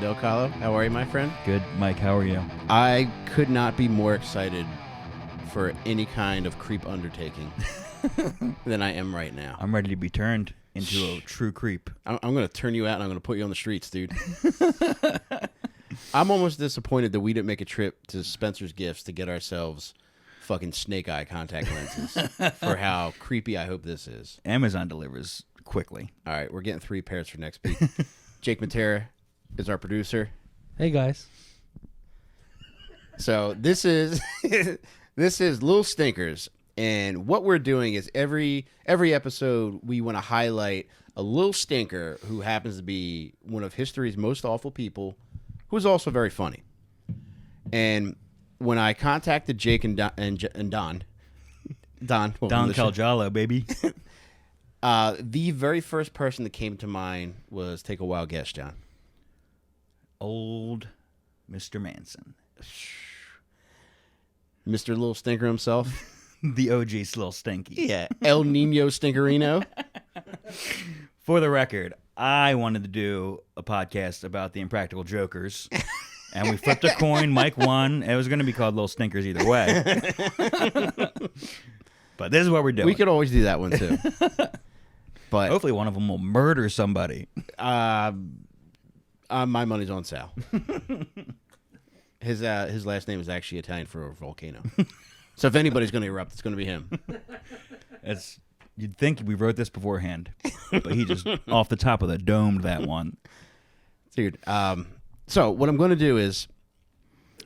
DelCollo. How are you, my friend? Good, Mike. How are you? I could not be more excited for any kind of creep undertaking than I am right now. I'm ready to be turned into a true creep. I'm going to turn you out and I'm going to put you on the streets, dude. I'm almost disappointed that we didn't make a trip to Spencer's Gifts to get ourselves fucking snake eye contact lenses for how creepy I hope this is. Amazon delivers quickly. All right, we're getting 3 pairs for next week. Jake Mattera is our producer. Hey guys. So this is this is Lil Stinkers, and what we're doing is every episode we want to highlight a Lil Stinker who happens to be one of history's most awful people, who is also very funny. And when I contacted Jake and Don, Don Calgiallo, baby. The very first person that came to mind was, take a wild guess, John. Old Mr. Manson. Mr. Lil Stinker himself. The OG Lil Stinky. Yeah, El Nino Stinkerino. For the record, I wanted to do a podcast about the Impractical Jokers, and we flipped a coin. Mike won. It was going to be called Lil Stinkers either way. But this is what we're doing. We could always do that one, too. But hopefully one of them will murder somebody. My money's on Sal. His last name is actually Italian for a volcano. So if anybody's going to erupt, it's going to be him. You'd think we wrote this beforehand, but he just off the top of the dome that one. Dude, so what I'm going to do is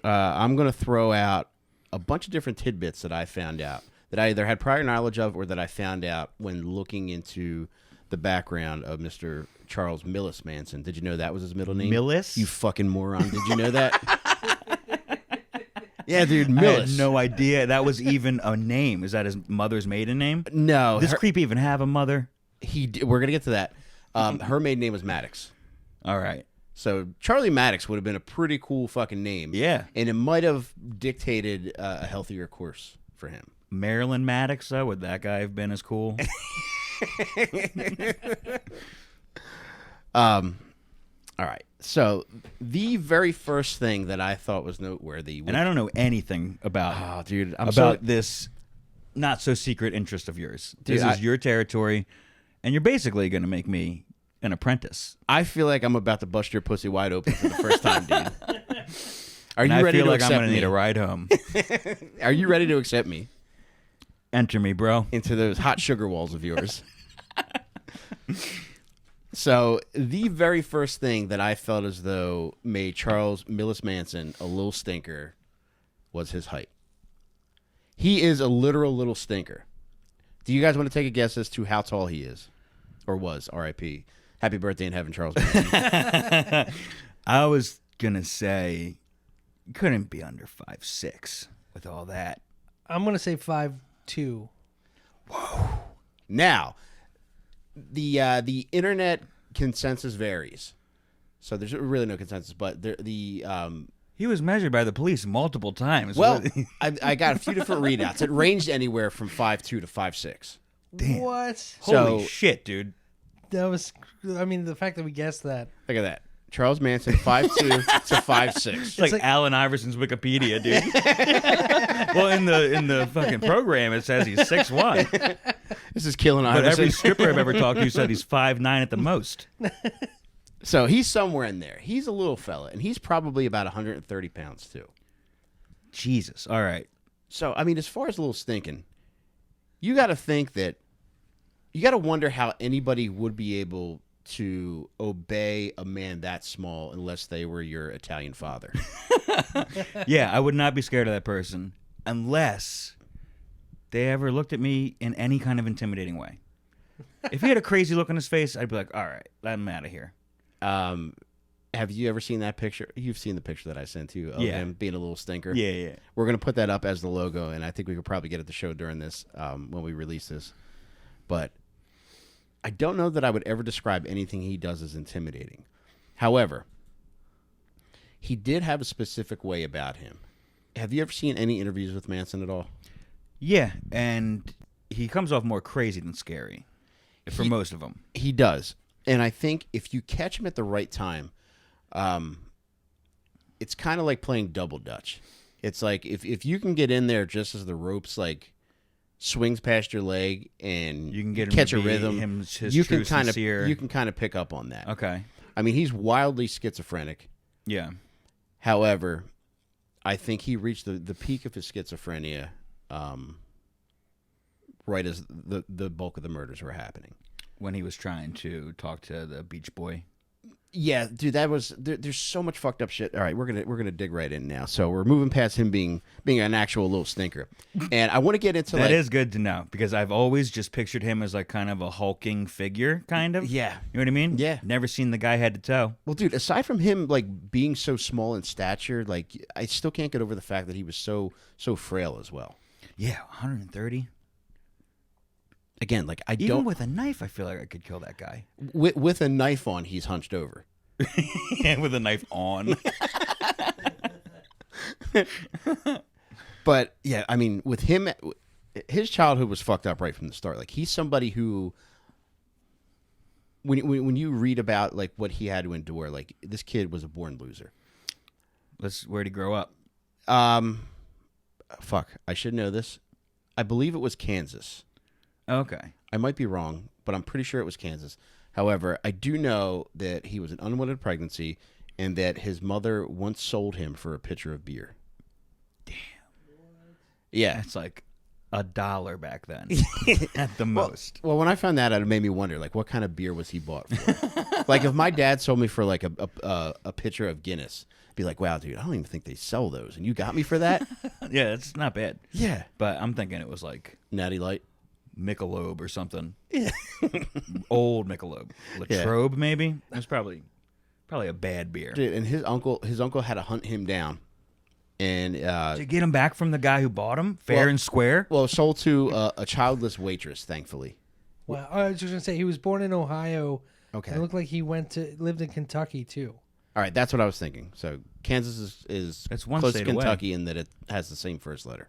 I'm going to throw out a bunch of different tidbits that I found out that I either had prior knowledge of or that I found out when looking into the background of Mr. Charles Millis Manson. Did you know that was his middle name? Millis? You fucking moron. Did you know that? Yeah, dude, Millis. I had no idea that was even a name. Is that his mother's maiden name? No. Does this creep even have a mother? We're going to get to that. Her maiden name was Maddox. All right. So Charlie Maddox would have been a pretty cool fucking name. Yeah. And it might have dictated a healthier course for him. Marilyn Maddox, though, would that guy have been as cool? All right. So the very first thing that I thought was noteworthy, and I don't know anything about this not so secret interest of yours. Dude, this is your territory, and you're basically going to make me an apprentice. I feel like I'm about to bust your pussy wide open for the first time, dude. Are you and ready I feel to like accept I'm going to me? need a ride home. Are you ready to accept me? Enter me, bro. Into those hot sugar walls of yours. So the very first thing that I felt as though made Charles Millis Manson a little stinker was his height. He is a literal little stinker. Do you guys want to take a guess as to how tall he is? Or was, R.I.P. Happy birthday in heaven, Charles Manson. I was going to say he couldn't be under 5'6" with all that. I'm going to say 5'2". Whoa. Now, the internet consensus varies. So there's really no consensus, but he was measured by the police multiple times. Well, I got a few different readouts. It ranged anywhere from 5'2" to 5'6". Damn. What? Holy shit, dude. That was, I mean, the fact that we guessed that. Look at that. Charles Manson, 5'2" to 5'6". It's like Allen Iverson's Wikipedia, dude. Well, in the fucking program, it says he's 6'1". This is killing Iverson. But every stripper I've ever talked to said he's 5'9" at the most. So he's somewhere in there. He's a little fella, and he's probably about 130 pounds, too. Jesus. All right. So, I mean, as far as a little stinking, you got to think that, you got to wonder how anybody would be able to obey a man that small unless they were your Italian father. Yeah, I would not be scared of that person unless they ever looked at me in any kind of intimidating way. If he had a crazy look on his face, I'd be like, all right, I'm out of here. Have you ever seen that picture? You've seen the picture that I sent you of him being a little stinker. Yeah. We're going to put that up as the logo, and I think we could probably get it to show during this when we release this. But I don't know that I would ever describe anything he does as intimidating. However, he did have a specific way about him. Have you ever seen any interviews with Manson at all? Yeah, and he comes off more crazy than scary most of them. He does. And I think if you catch him at the right time, it's kind of like playing double dutch. It's like if you can get in there just as the ropes like swings past your leg and You can get him catch to a be rhythm, his you true can kind of sincere- you can kind of pick up on that. Okay. I mean, he's wildly schizophrenic. Yeah. However, I think he reached the peak of his schizophrenia right as the bulk of the murders were happening. When he was trying to talk to the beach boy. Yeah, dude, that was there's so much fucked up shit. All right, we're gonna dig right in now. So we're moving past him being an actual Lil Stinker, and I want to get into That is good to know because I've always just pictured him as like kind of a hulking figure, kind of. Yeah. You know what I mean? Yeah. Never seen the guy head to toe. Well, dude, aside from him like being so small in stature, like I still can't get over the fact that he was so frail as well. Yeah, 130. Again, like I Even don't with a knife, I feel like I could kill that guy. with a knife on, he's hunched over. Yeah, with a knife on. But yeah, I mean, with him, his childhood was fucked up right from the start. Like he's somebody who, when you read about like what he had to endure, like this kid was a born loser. Where'd he grow up? Fuck, I should know this. I believe it was Kansas. Okay. I might be wrong, but I'm pretty sure it was Kansas. However, I do know that he was an unwanted pregnancy and that his mother once sold him for a pitcher of beer. Damn. Yeah. That's like $1 back then at the most. Well, when I found that out, it made me wonder, like, what kind of beer was he bought for? Like, if my dad sold me for, like, a pitcher of Guinness, I'd be like, wow, dude, I don't even think they sell those, and you got me for that? Yeah, it's not bad. Yeah. But I'm thinking it was like Natty Light? Michelob or something. Yeah. Old Michelob. Latrobe, maybe? It was probably a bad beer. Dude, and his uncle had to hunt him down. And Did you get him back from the guy who bought him? Fair and square? well, sold to a childless waitress, thankfully. Well, I was just gonna say he was born in Ohio. Okay. It looked like he lived in Kentucky too. All right, that's what I was thinking. So Kansas is That's one close to state away. Kentucky in that it has the same first letter.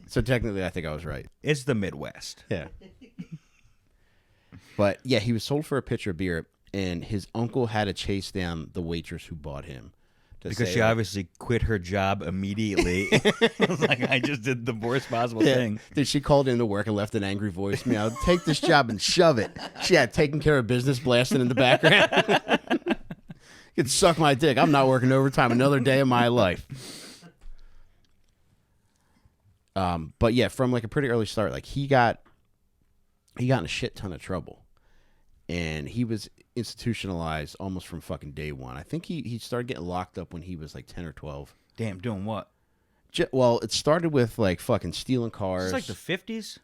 So technically, I think I was right. It's the Midwest. Yeah. But yeah, he was sold for a pitcher of beer, and his uncle had to chase down the waitress who bought him. Because she obviously quit her job immediately. It was like, I just did the worst possible thing. Dude, she called into work and left an angry voicemail. Take this job and shove it. She had taking care of business blasting in the background. You can suck my dick. I'm not working overtime another day of my life. But yeah, from like a pretty early start, like he got in a shit ton of trouble, and he was institutionalized almost from fucking day one. I think he started getting locked up when he was like 10 or 12. Damn, doing what? Well, it started with like fucking stealing cars. It's like the 50s?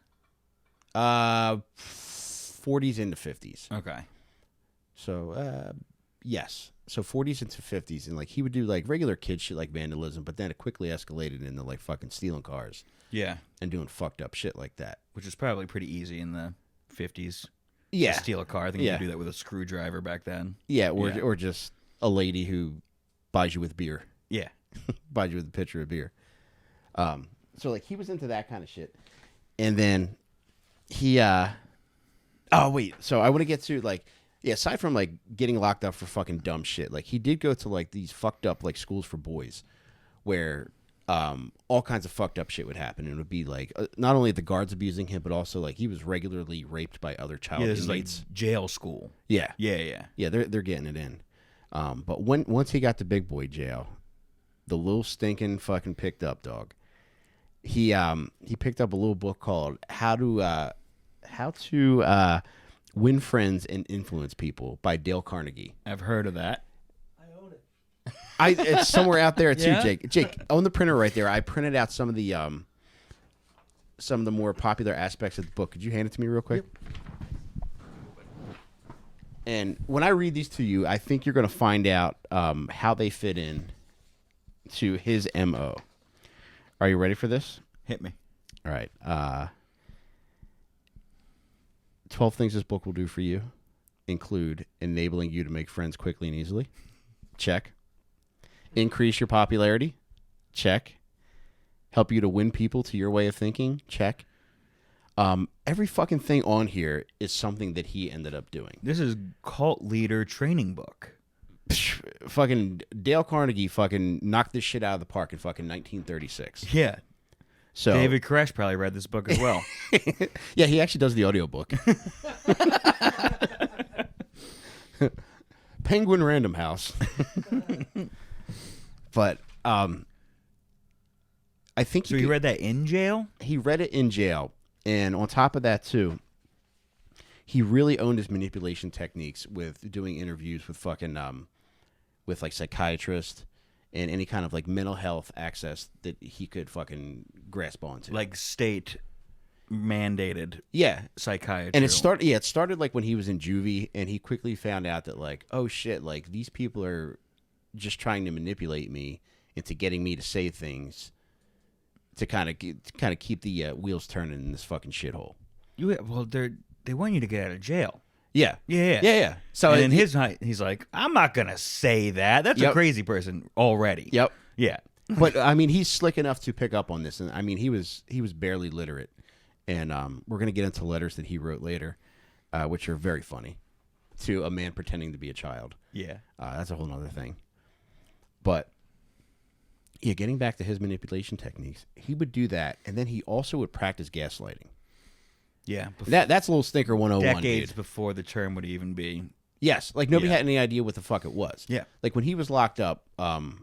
40s into 50s. Okay. So, yes. So 40s into 50s, and like he would do like regular kid shit like vandalism, but then it quickly escalated into like fucking stealing cars Yeah. and doing fucked up shit like that. Which is probably pretty easy in the 50s. Yeah. To steal a car. I think you could do that with a screwdriver back then. Yeah, or just a lady who buys you with beer. Yeah. Buys you with a pitcher of beer. So like he was into that kind of shit. And then he oh wait, so I want to get to like aside from like getting locked up for fucking dumb shit, like he did go to like these fucked up like schools for boys where all kinds of fucked up shit would happen, and it would be like not only the guards abusing him, but also like he was regularly raped by other child Yeah, this is like inmates. jail school. Yeah. Yeah. They're getting it in. But once he got to big boy jail, the little stinking fucking picked up dog. He picked up a little book called How to Win Friends and Influence People by Dale Carnegie. I've heard of that. I own it. It's somewhere out there too, Yeah? Jake. Jake, on the printer right there, I printed out some of the more popular aspects of the book. Could you hand it to me real quick? Yep. And when I read these to you, I think you're going to find out how they fit in to his MO. Are you ready for this? Hit me. All right. 12 things this book will do for you include enabling you to make friends quickly and easily. Check. Increase your popularity. Check. Help you to win people to your way of thinking. Check. Every fucking thing on here is something that he ended up doing. This is cult leader training book. Fucking Dale Carnegie fucking knocked this shit out of the park in fucking 1936. Yeah. So David Koresh probably read this book as well. yeah, he actually does the audiobook. Penguin Random House. But I think So you read that in jail? he read it in jail, and on top of that too, he really owned his manipulation techniques with doing interviews with fucking with like psychiatrists and any kind of like mental health access that he could fucking grasp onto. Like state mandated yeah. psychiatry. And it started like when he was in juvie, and he quickly found out that like, oh shit, like these people are just trying to manipulate me into getting me to say things to kind of keep the wheels turning in this fucking shithole. Well, they want you to get out of jail. Yeah. Yeah. So and in his height, he's like, I'm not gonna say that. That's a crazy person already. Yep. Yeah. But I mean, he's slick enough to pick up on this, and I mean, he was barely literate, and we're gonna get into letters that he wrote later, which are very funny, to a man pretending to be a child. Yeah. That's a whole other thing. But yeah, getting back to his manipulation techniques, he would do that, and then he also would practice gaslighting. Yeah. That's Lil Stinker 101, decades dude. before the term would even be. Yes, like nobody Yeah. had any idea what the fuck it was. Yeah. Like when he was locked up, I'm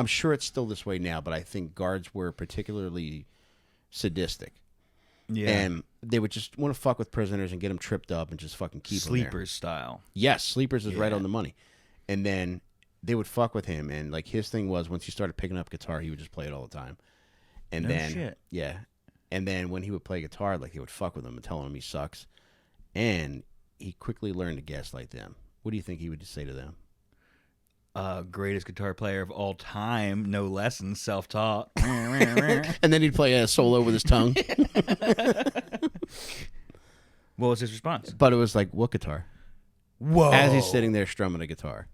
sure it's still this way now, but I think guards were particularly sadistic. Yeah. And they would just want to fuck with prisoners and get them tripped up and just fucking keep them there. Sleepers style. Yes, Sleepers is right Yeah. on the money. And then they would fuck with him, and like his thing was once he started picking up guitar, he would just play it all the time. And No then shit. yeah. And then when he would play guitar, like they would fuck with him and tell him he sucks. And he quickly learned to gaslight them. What do you think he would say to them? Greatest guitar player of all time, no lessons, self-taught. And then he'd play a solo with his tongue. What was his response? But it was like, what guitar? Whoa. As he's sitting there strumming a guitar.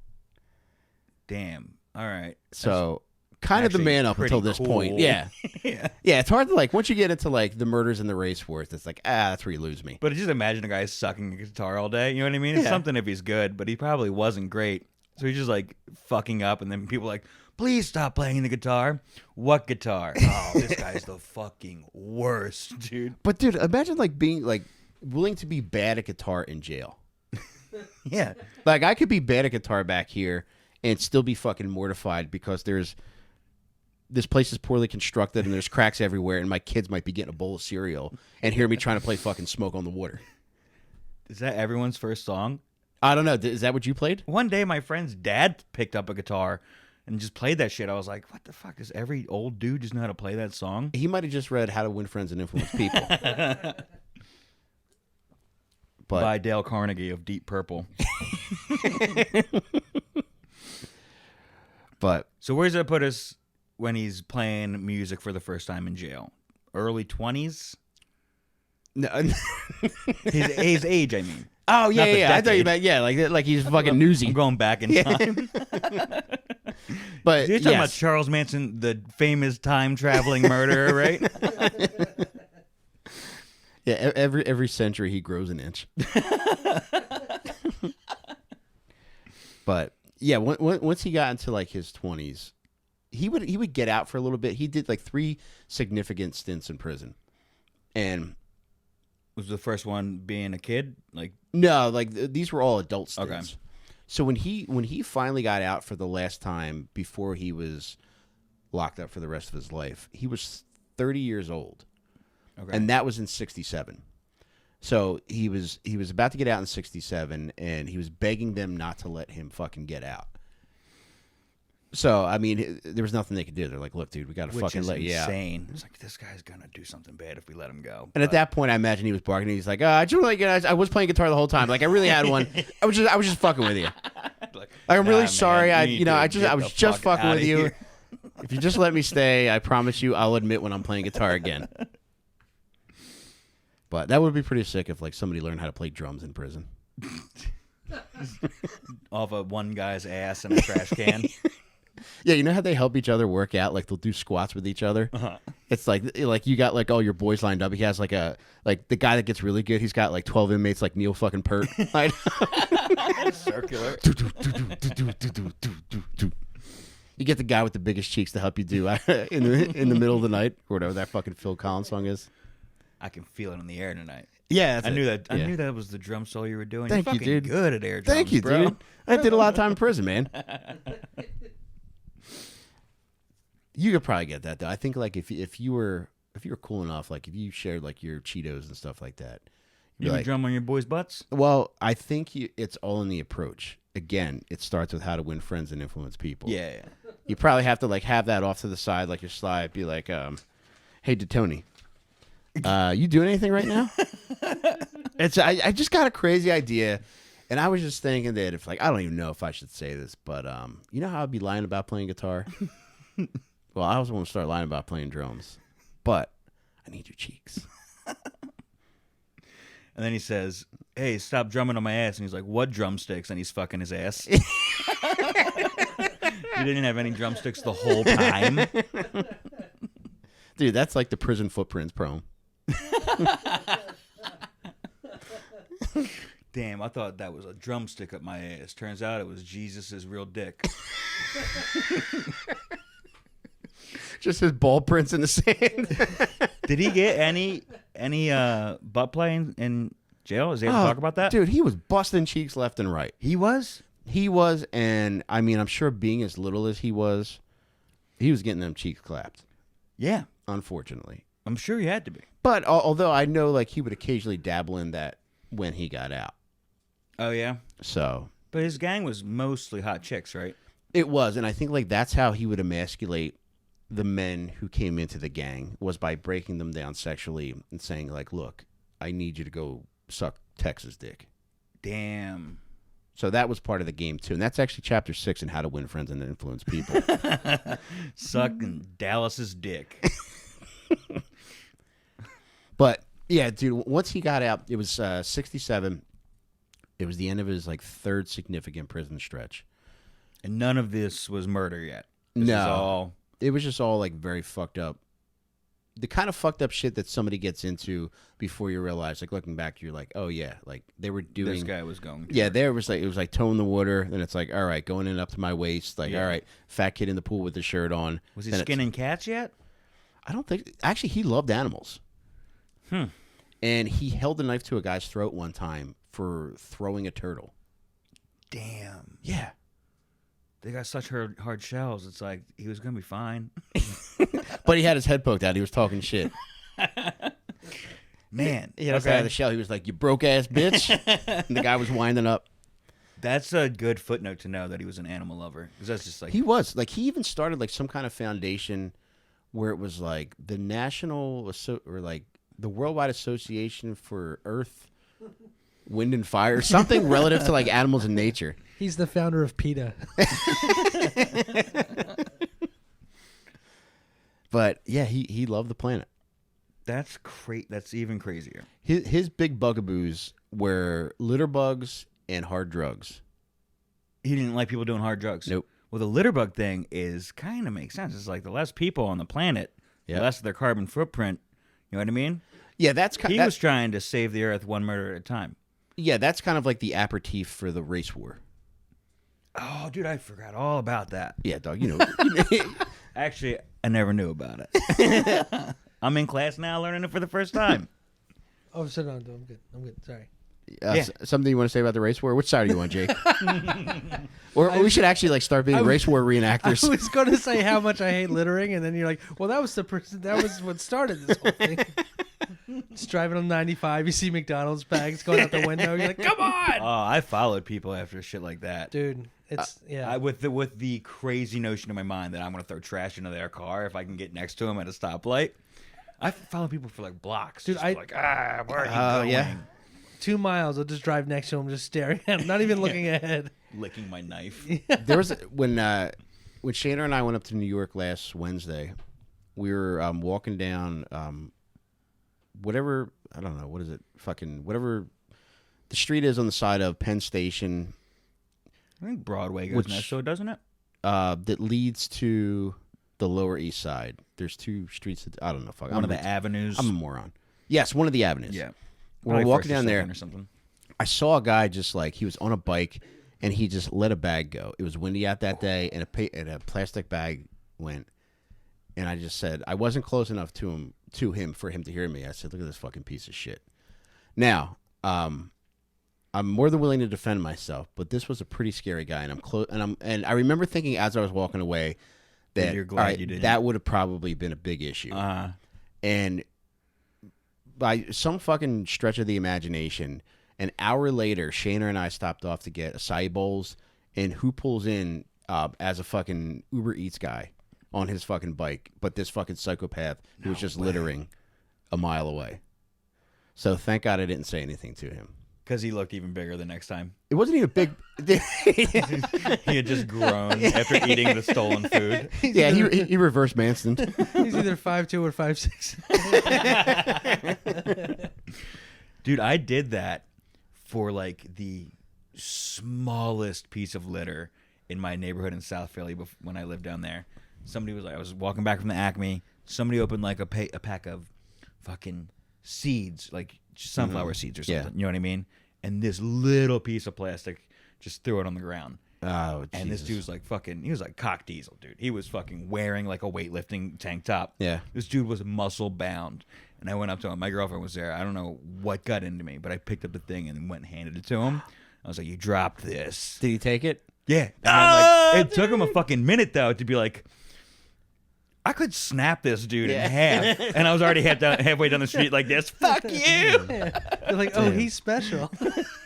Damn. All right. So kind of the actually man up pretty until this cool. point. Yeah. Yeah. Yeah, it's hard to like, once you get into like the murders and the race wars, it's like, that's where you lose me. But just imagine a guy sucking a guitar all day. You know what I mean? It's Yeah. something if he's good, but he probably wasn't great. So he's just like fucking up, and then people are like, please stop playing the guitar. What guitar? Oh, this guy's the fucking worst, dude. But dude, imagine like being like willing to be bad at guitar in jail. Yeah. Like I could be bad at guitar back here and still be fucking mortified because this place is poorly constructed and there's cracks everywhere, and my kids might be getting a bowl of cereal and hear me trying to play fucking Smoke on the Water. Is that everyone's first song? I don't know. Is that what you played? One day, my friend's dad picked up a guitar and just played that shit. I was like, what the fuck? Does every old dude just know how to play that song? He might have just read How to Win Friends and Influence People. But By Dale Carnegie of Deep Purple. but So where does that put us when he's playing music for the first time in jail? Early 20s? no, His age, I mean. oh yeah, Not the yeah. I thought you decade. meant like he's fucking newsy. I'm going back in time. But You're talking yes. about Charles Manson, the famous time-traveling murderer, right? Yeah, every century he grows an inch. But yeah, once he got into like his 20s, he would get out for a little bit. He did like 3 significant stints in prison, and Was the first one being a kid? Like, no, like these were all adult stints. Okay. So when he finally got out for the last time before he was locked up for the rest of his life, he was 30 years old. okay. And that was in 1967. So he was about to get out in 1967, and he was begging them not to let him fucking get out. So I mean, there was nothing they could do. They're like, "Look, dude, we got to Which fucking is let you out." insane. It's like, this guy's gonna do something bad if we let him go. And at that point, I imagine he was bargaining. He's like, "I just like I was playing guitar the whole time. Like I really had one. I was just fucking with you. Like, I'm really "Nah, sorry. man, I you need to I get was the just fuck fucking with outta you. here." If you just let me stay, I promise you, I'll admit when I'm playing guitar again." But that would be pretty sick if like somebody learned how to play drums in prison. Off of one guy's ass in a trash can. Yeah, you know how they help each other work out? Like they'll do squats with each other. It's like you got like all your boys lined up. He has like the guy that gets really good. He's got like 12 inmates like Neil fucking Peart. Circular. You get the guy with the biggest cheeks to help you do in the middle of the night or whatever that fucking Phil Collins song is. I can feel it in the air tonight. Yeah, I knew that. I yeah. knew that was the drum solo you were doing. Thank You're you, fucking dude. Good at air drums, Thank you, bro. dude. I did a lot of time in prison, man. You could probably get that though. I think like if you were cool enough, like if you shared like your Cheetos and stuff like that, you'd be You like, drum on your boys' butts? well, I think it's all in the approach. Again, it starts with how to win friends and influence people. Yeah. You probably have to like have that off to the side, like your slide, be like, hey, Tony, you doing anything right now? I just got a crazy idea, and I was just thinking that if like I don't even know if I should say this, but you know how I'd be lying about playing guitar? Well, I also want to start lying about playing drums, but I need your cheeks. And then he says, hey, stop drumming on my ass. And he's like, what drumsticks? And he's fucking his ass. You didn't have any drumsticks the whole time? Dude, that's like the prison footprints promo. Damn, I thought that was a drumstick up my ass. Turns out it was Jesus' real dick. Just his ball prints in the sand. Did he get any butt play in jail? Is he able to talk about that? Dude, he was busting cheeks left and right. He was? He was, and I mean, I'm sure being as little as he was getting them cheeks clapped, Yeah. unfortunately. I'm sure he had to be. But although I know like he would occasionally dabble in that when he got out. Oh, yeah? So But his gang was mostly hot chicks, right? it was, and I think like that's how he would emasculate the men who came into the gang, was by breaking them down sexually and saying like, look, I need you to go suck Texas dick. Damn. So that was part of the game too, and that's actually chapter 6 in how to win friends and influence people. Sucking Dallas's dick. But yeah, dude, once he got out, it was 67. It was the end of his like third significant prison stretch. And none of this was murder yet. This No. is all... It was just all like very fucked up. The kind of fucked up shit that somebody gets into before you realize, like looking back, you're like, oh yeah, like they were doing. This guy was going. Yeah, there was like it was like toeing the water. Then it's like, all right, going in up to my waist. Like, Yeah. all right, fat kid in the pool with the shirt on. Was he Then it's- skinning cats yet? I don't think. Actually, he loved animals. And he held a knife to a guy's throat one time for throwing a turtle. Damn. Yeah. They got such hard shells. It's like he was going to be fine. But he had his head poked out. He was talking shit. Man. He had us out of the shell. He was like, you broke ass bitch. And the guy was winding up. That's a good footnote to know that he was an animal lover. Because that's just like... He was. Like, he even started like some kind of foundation where it was like the the Worldwide Association for Earth, Wind and Fire, something relative to like animals and nature. He's the founder of PETA. But yeah, he loved the planet. That's That's even crazier. His big bugaboos were litter bugs and hard drugs. He didn't like people doing hard drugs. Nope. Well, the litter bug thing is kind of makes sense. It's like the less people on the planet, Yeah. the less of their carbon footprint. You know what I mean? Yeah, that's kind. He was trying to save the earth one murder at a time. Yeah, that's kind of like the aperitif for the race war. Oh, dude, I forgot all about that. Yeah, dog. You know. Actually, I never knew about it. I'm in class now learning it for the first time. Oh, so no, I'm good. I'm good. Sorry. Yeah. Something you want to say about the race war? Which side are you on, Jake? Or we should actually like start being race war I reenactors. was going to say how much I hate littering, and then you're like, well, that was what started this whole thing. Just driving on 95, you see McDonald's bags going out the window. You're like, come on, Oh, I followed people after shit like that. dude. It's yeah. With the crazy notion in my mind that I'm going to throw trash into their car if I can get next to them at a stoplight. I follow people for like blocks. Dude, just I- like, where are you going? Yeah. 2 miles, I'll just drive next to him, just staring at him, not even looking ahead. Licking my knife. There was when Shana and I went up to New York last Wednesday. We were walking down whatever, I don't know, what is it? Fucking whatever the street is on the side of Penn Station. I think Broadway goes next to it, doesn't it? that leads to the Lower East Side. There's 2 streets. I don't know. Fuck. One of the avenues. I'm a moron. Yes, one of the avenues. Yeah. We're Probably walking first or down there. second or something. I saw a guy just like he was on a bike and he just let a bag go. It was windy out that day, and a plastic bag went. And I just said I wasn't close enough to him for him to hear me. I said, "Look at this fucking piece of shit." Now, I'm more than willing to defend myself, but this was a pretty scary guy, and I'm close. And I remember thinking as I was walking away that You're glad you didn't. that would have probably been a big issue. And by some fucking stretch of the imagination, an hour later, Shayna and I stopped off to get acai bowls, and who pulls in as a fucking Uber Eats guy on his fucking bike, but this fucking psychopath who was just littering a mile away. So thank God I didn't say anything to him. Because he looked even bigger the next time. It wasn't even big. He had just grown after eating the stolen food. Yeah, he reversed Manson. He's either 5'2" or 5'6". Dude, I did that for like the smallest piece of litter in my neighborhood in South Philly when I lived down there. Somebody was like, I was walking back from the Acme. Somebody opened like a pack of fucking seeds, like sunflower seeds or something. Yeah. You know what I mean? And this little piece of plastic just threw it on the ground. Oh, And this dude was like fucking, he was like cock diesel, dude. He was fucking wearing like a weightlifting tank top. Yeah. This dude was muscle bound. And I went up to him. My girlfriend was there. I don't know what got into me, but I picked up the thing and went and handed it to him. I was like, you dropped this. Did he take it? Yeah. And I'm like, it took him a fucking minute, though, to be like, I could snap this dude in half. And I was already halfway down the street like this. Fuck you. Yeah. You're like, oh, he's special.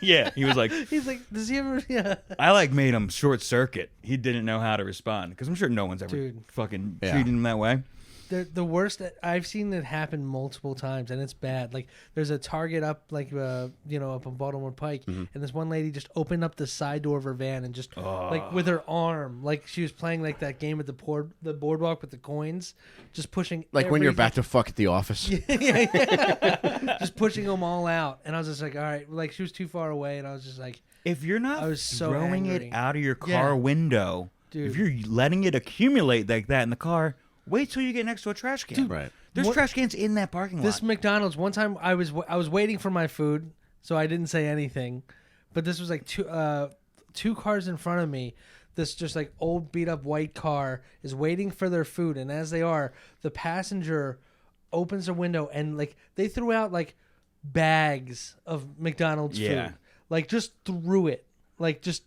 Yeah. He was like, He's like, does he ever? Yeah. I like made him short circuit. He didn't know how to respond because I'm sure no one's ever Dude. fucking Yeah. treated him that way. The worst I've seen it happen multiple times, and it's bad. Like there's a Target up, like up on Baltimore Pike, and this one lady just opened up the side door of her van and just like with her arm, like she was playing like that game at the boardwalk with the coins, just pushing Like when you're about to fuck at the office. yeah. Just pushing them all out, and I was just like, all right, like she was too far away, and I was just like, If you're not I was so throwing angry. it out of your car window, Dude. if you're letting it accumulate like that in the car, wait till you get next to a trash can. Dude, Right. There's what- trash cans in that parking lot. This McDonald's one time I was waiting for my food, so I didn't say anything. But this was like two cars in front of me. This just like old beat up white car is waiting for their food, and as they are, the passenger opens the window and like they threw out like bags of McDonald's Yeah. food, like just threw it, like just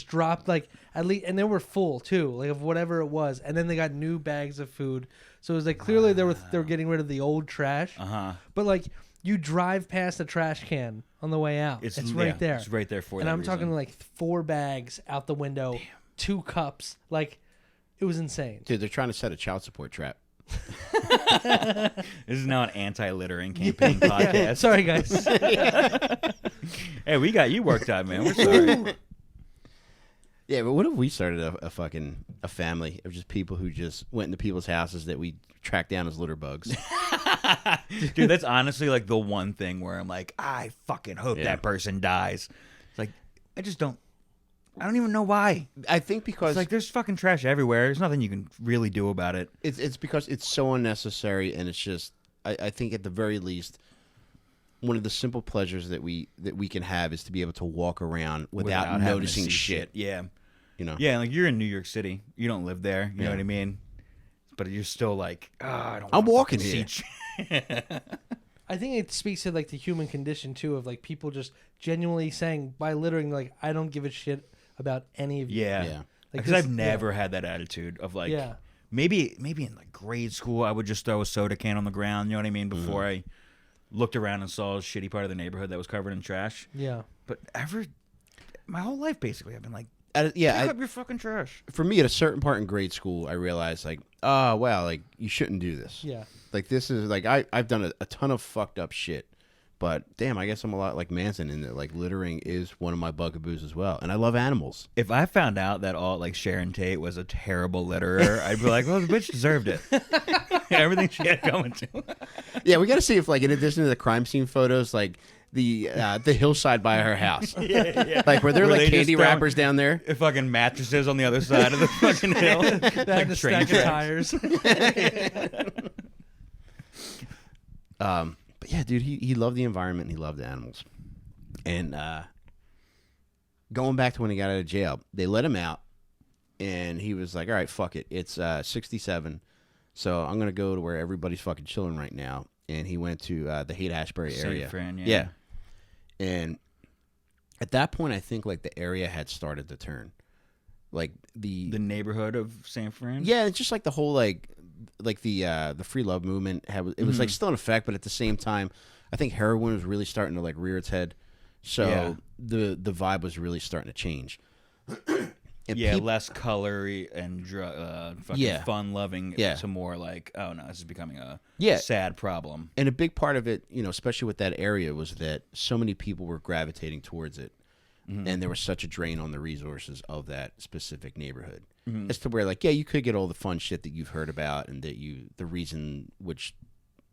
dropped like at least, and they were full too, like of whatever it was, and then they got new bags of food. So it was like clearly they were getting rid of the old trash. But like you drive past a trash can on the way out, it's right there. It's right there for And that I'm reason. talking like 4 bags out the window, 2 cups, like it was insane. Dude, they're trying to set a child support trap. This is now an anti-littering campaign podcast. Sorry guys. Hey, we got you worked out, man. We're sorry. Yeah, but what if we started a family of just people who just went into people's houses that we tracked down as litter bugs? Dude, that's honestly like the one thing where I'm like, I fucking hope Yeah. that person dies. It's like, I don't even know why. I think because It's like there's fucking trash everywhere. There's nothing you can really do about it. it's because it's so unnecessary, and it's just I think at the very least one of the simple pleasures that we can have is to be able to walk around without having to noticing see shit. Yeah. You know? Yeah, like you're in New York City. You don't live there. You know Yeah. what I mean? But you're still like, I don't I'm wanna walking fucking here. see I think it speaks to like the human condition too, of like people just genuinely saying by littering, like I don't give a shit about any of you. Yeah. Yeah. Like Because this- I've never had that attitude of like, Yeah. maybe in like grade school I would just throw a soda can on the ground, you know what I mean, before I looked around and saw a shitty part of the neighborhood that was covered in trash. Yeah. But my whole life basically I've been like, Yeah, pick up your fucking trash. for me, at a certain part in grade school, I realized like, oh wow, like you shouldn't do this. Yeah. Like this is like I've done a ton of fucked up shit, but damn, I guess I'm a lot like Manson in that like littering is one of my bugaboos as well, and I love animals. If I found out that all like Sharon Tate was a terrible litterer, I'd be like, well, the bitch deserved it. Everything she had going to. Yeah, we got to see if like in addition to the crime scene photos, like the hillside by her house. Yeah. Like where there are Where like they candy just throw- wrappers down there. Fucking mattresses on the other side of the fucking hill. They had a train stack of tracks. tires. But yeah, dude, he loved the environment and he loved animals. And going back to when he got out of jail, they let him out, and he was like, "All right, fuck it. It's 67, so I'm gonna go to where everybody's fucking chilling right now." And he went to the Haight-Ashbury area. St. Fran, Yeah. And at that point, I think like the area had started to turn, like the neighborhood of St. Fran. yeah, it's just like the whole like the free love movement it was like still in effect, but at the same time, I think heroin was really starting to like rear its head. So Yeah. the vibe was really starting to change. And Yeah, peop- less colory and fucking Yeah. fun loving. Yeah. To more like, oh no, this is becoming a Yeah. sad problem. And a big part of it, you know, especially with that area, was that so many people were gravitating towards it, and there was such a drain on the resources of that specific neighborhood. As to where, like, yeah, you could get all the fun shit that you've heard about, and that the reason which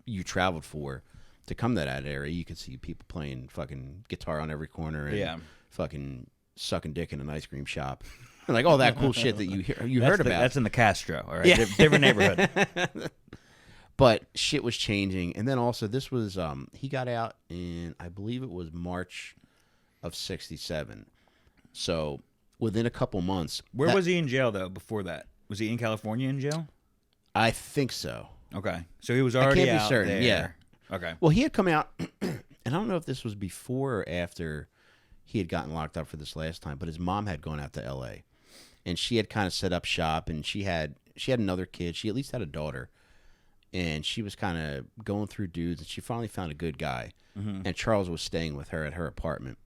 you traveled for to come to that area, you could see people playing fucking guitar on every corner and Yeah. fucking sucking dick in an ice cream shop, and like all that cool shit that you heard about. That's in the Castro, all right? Yeah. Different neighborhood. But shit was changing, and then also this was he got out in, I believe it was March of '67. So within a couple months, Where was he in jail though? Before that, was he in California in jail? I think so. Okay, so he was already can't be out certain, there. yeah. Okay. Well, he had come out, and I don't know if this was before or after he had gotten locked up for this last time, but his mom had gone out to L.A. and she had kind of set up shop, and she had another kid. She at least had a daughter, and she was kind of going through dudes, and she finally found a good guy, and Charles was staying with her at her apartment.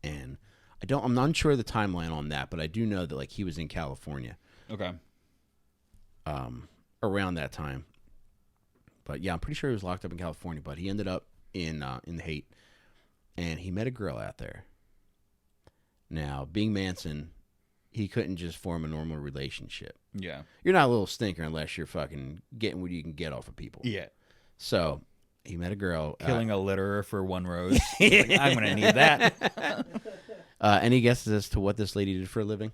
And I'm not sure of the timeline on that, but I do know that like he was in California Okay. around that time. But yeah, I'm pretty sure he was locked up in California, but he ended up in the Haight, and he met a girl out there. Now, being Manson, he couldn't just form a normal relationship. Yeah. You're not a little stinker unless you're fucking getting what you can get off of people. Yeah. So he met a girl. Killing a litterer for one rose. Like, I'm gonna need that. Any guesses as to what this lady did for a living?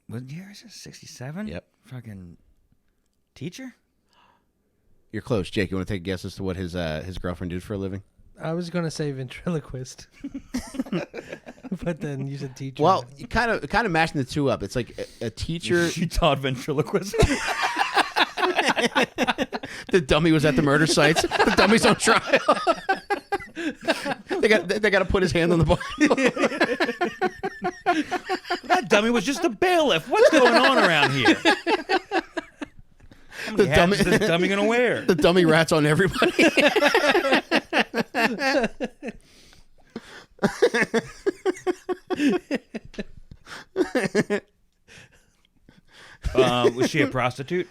What year is it? 67? Yep. Fucking teacher? You're close, Jake. You want to take a guess as to what his girlfriend did for a living? I was gonna say ventriloquist, but then you said teacher. Well, you kind of mashing the two up. It's like a teacher. She taught ventriloquism. The dummy was at the murder sites. The dummy's on trial. they got to put his hand on the Bible. That dummy was just a bailiff. What's going on around here? The dummy, Is this dummy gonna wear? the dummy rats on everybody. Was she a prostitute?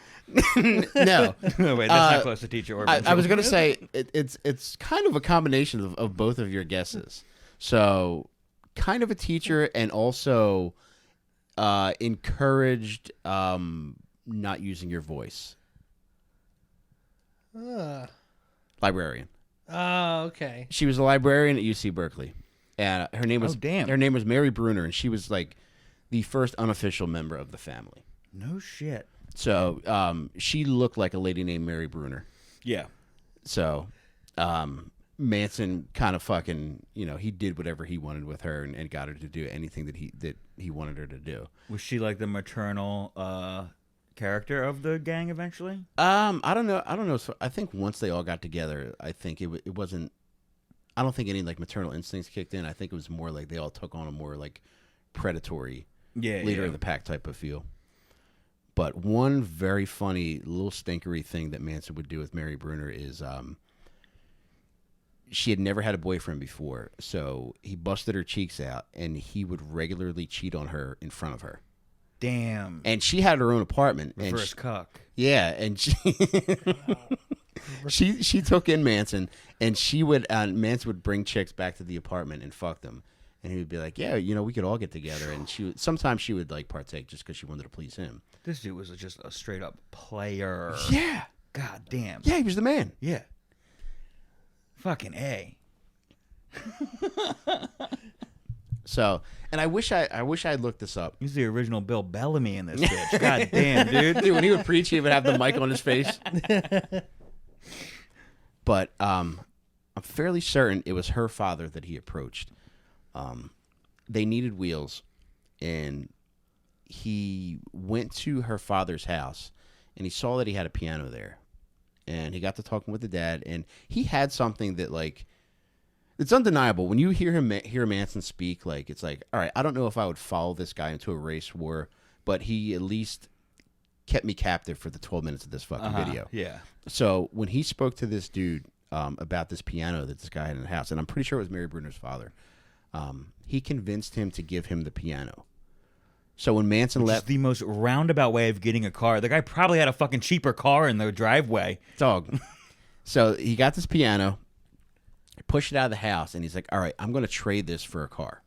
No. Wait, that's not close to teacher or I was going to say it's kind of a combination of both of your guesses. So, kind of a teacher, and also encouraged not using your voice. Librarian. Oh, okay. She was a librarian at UC Berkeley, and her name was Oh, damn. Her name was Mary Bruner, and she was like the first unofficial member of the family. No shit. So she looked like a lady named Mary Bruner. Yeah. So Manson kind of fucking, he did whatever he wanted with her, and got her to do anything that he wanted her to do. Was she like the maternal character of the gang eventually? I don't know. So I think once they all got together, I think it wasn't. I don't think any like maternal instincts kicked in. I think it was more like they all took on a more like predatory leader of the pack type of feel. But one very funny little stinkery thing that Manson would do with Mary Bruner is she had never had a boyfriend before, so he busted her cheeks out, and he would regularly cheat on her in front of her. Damn. And she had her own apartment. Reverse and cuck. Yeah, and she took in Manson, and Manson would bring chicks back to the apartment and fuck them, And he would be like, yeah, you know, we could all get together. And sometimes she would like partake just because she wanted to please him. This dude was just a straight up player. Yeah. God damn. Yeah, he was the man. Yeah. Fucking A. So, and I wish I'd looked this up. He's the original Bill Bellamy in this bitch. God damn, dude. Dude, when he would preach, he would have the mic on his face. But I'm fairly certain it was her father that he approached. They needed wheels, and he went to her father's house, and he saw that he had a piano there. And he got to talking with the dad, and he had something that, like, it's undeniable. When you hear Manson speak, like, it's like, all right, I don't know if I would follow this guy into a race war, but he at least kept me captive for the 12 minutes of this fucking video. Yeah. So when he spoke to this dude about this piano that this guy had in the house, and I'm pretty sure it was Mary Bruner's father, he convinced him to give him the piano. So when Manson left, the most roundabout way of getting a car. The guy probably had a fucking cheaper car in the driveway. dog. So he got this piano, pushed it out of the house, and he's like, all right, I'm going to trade this for a car.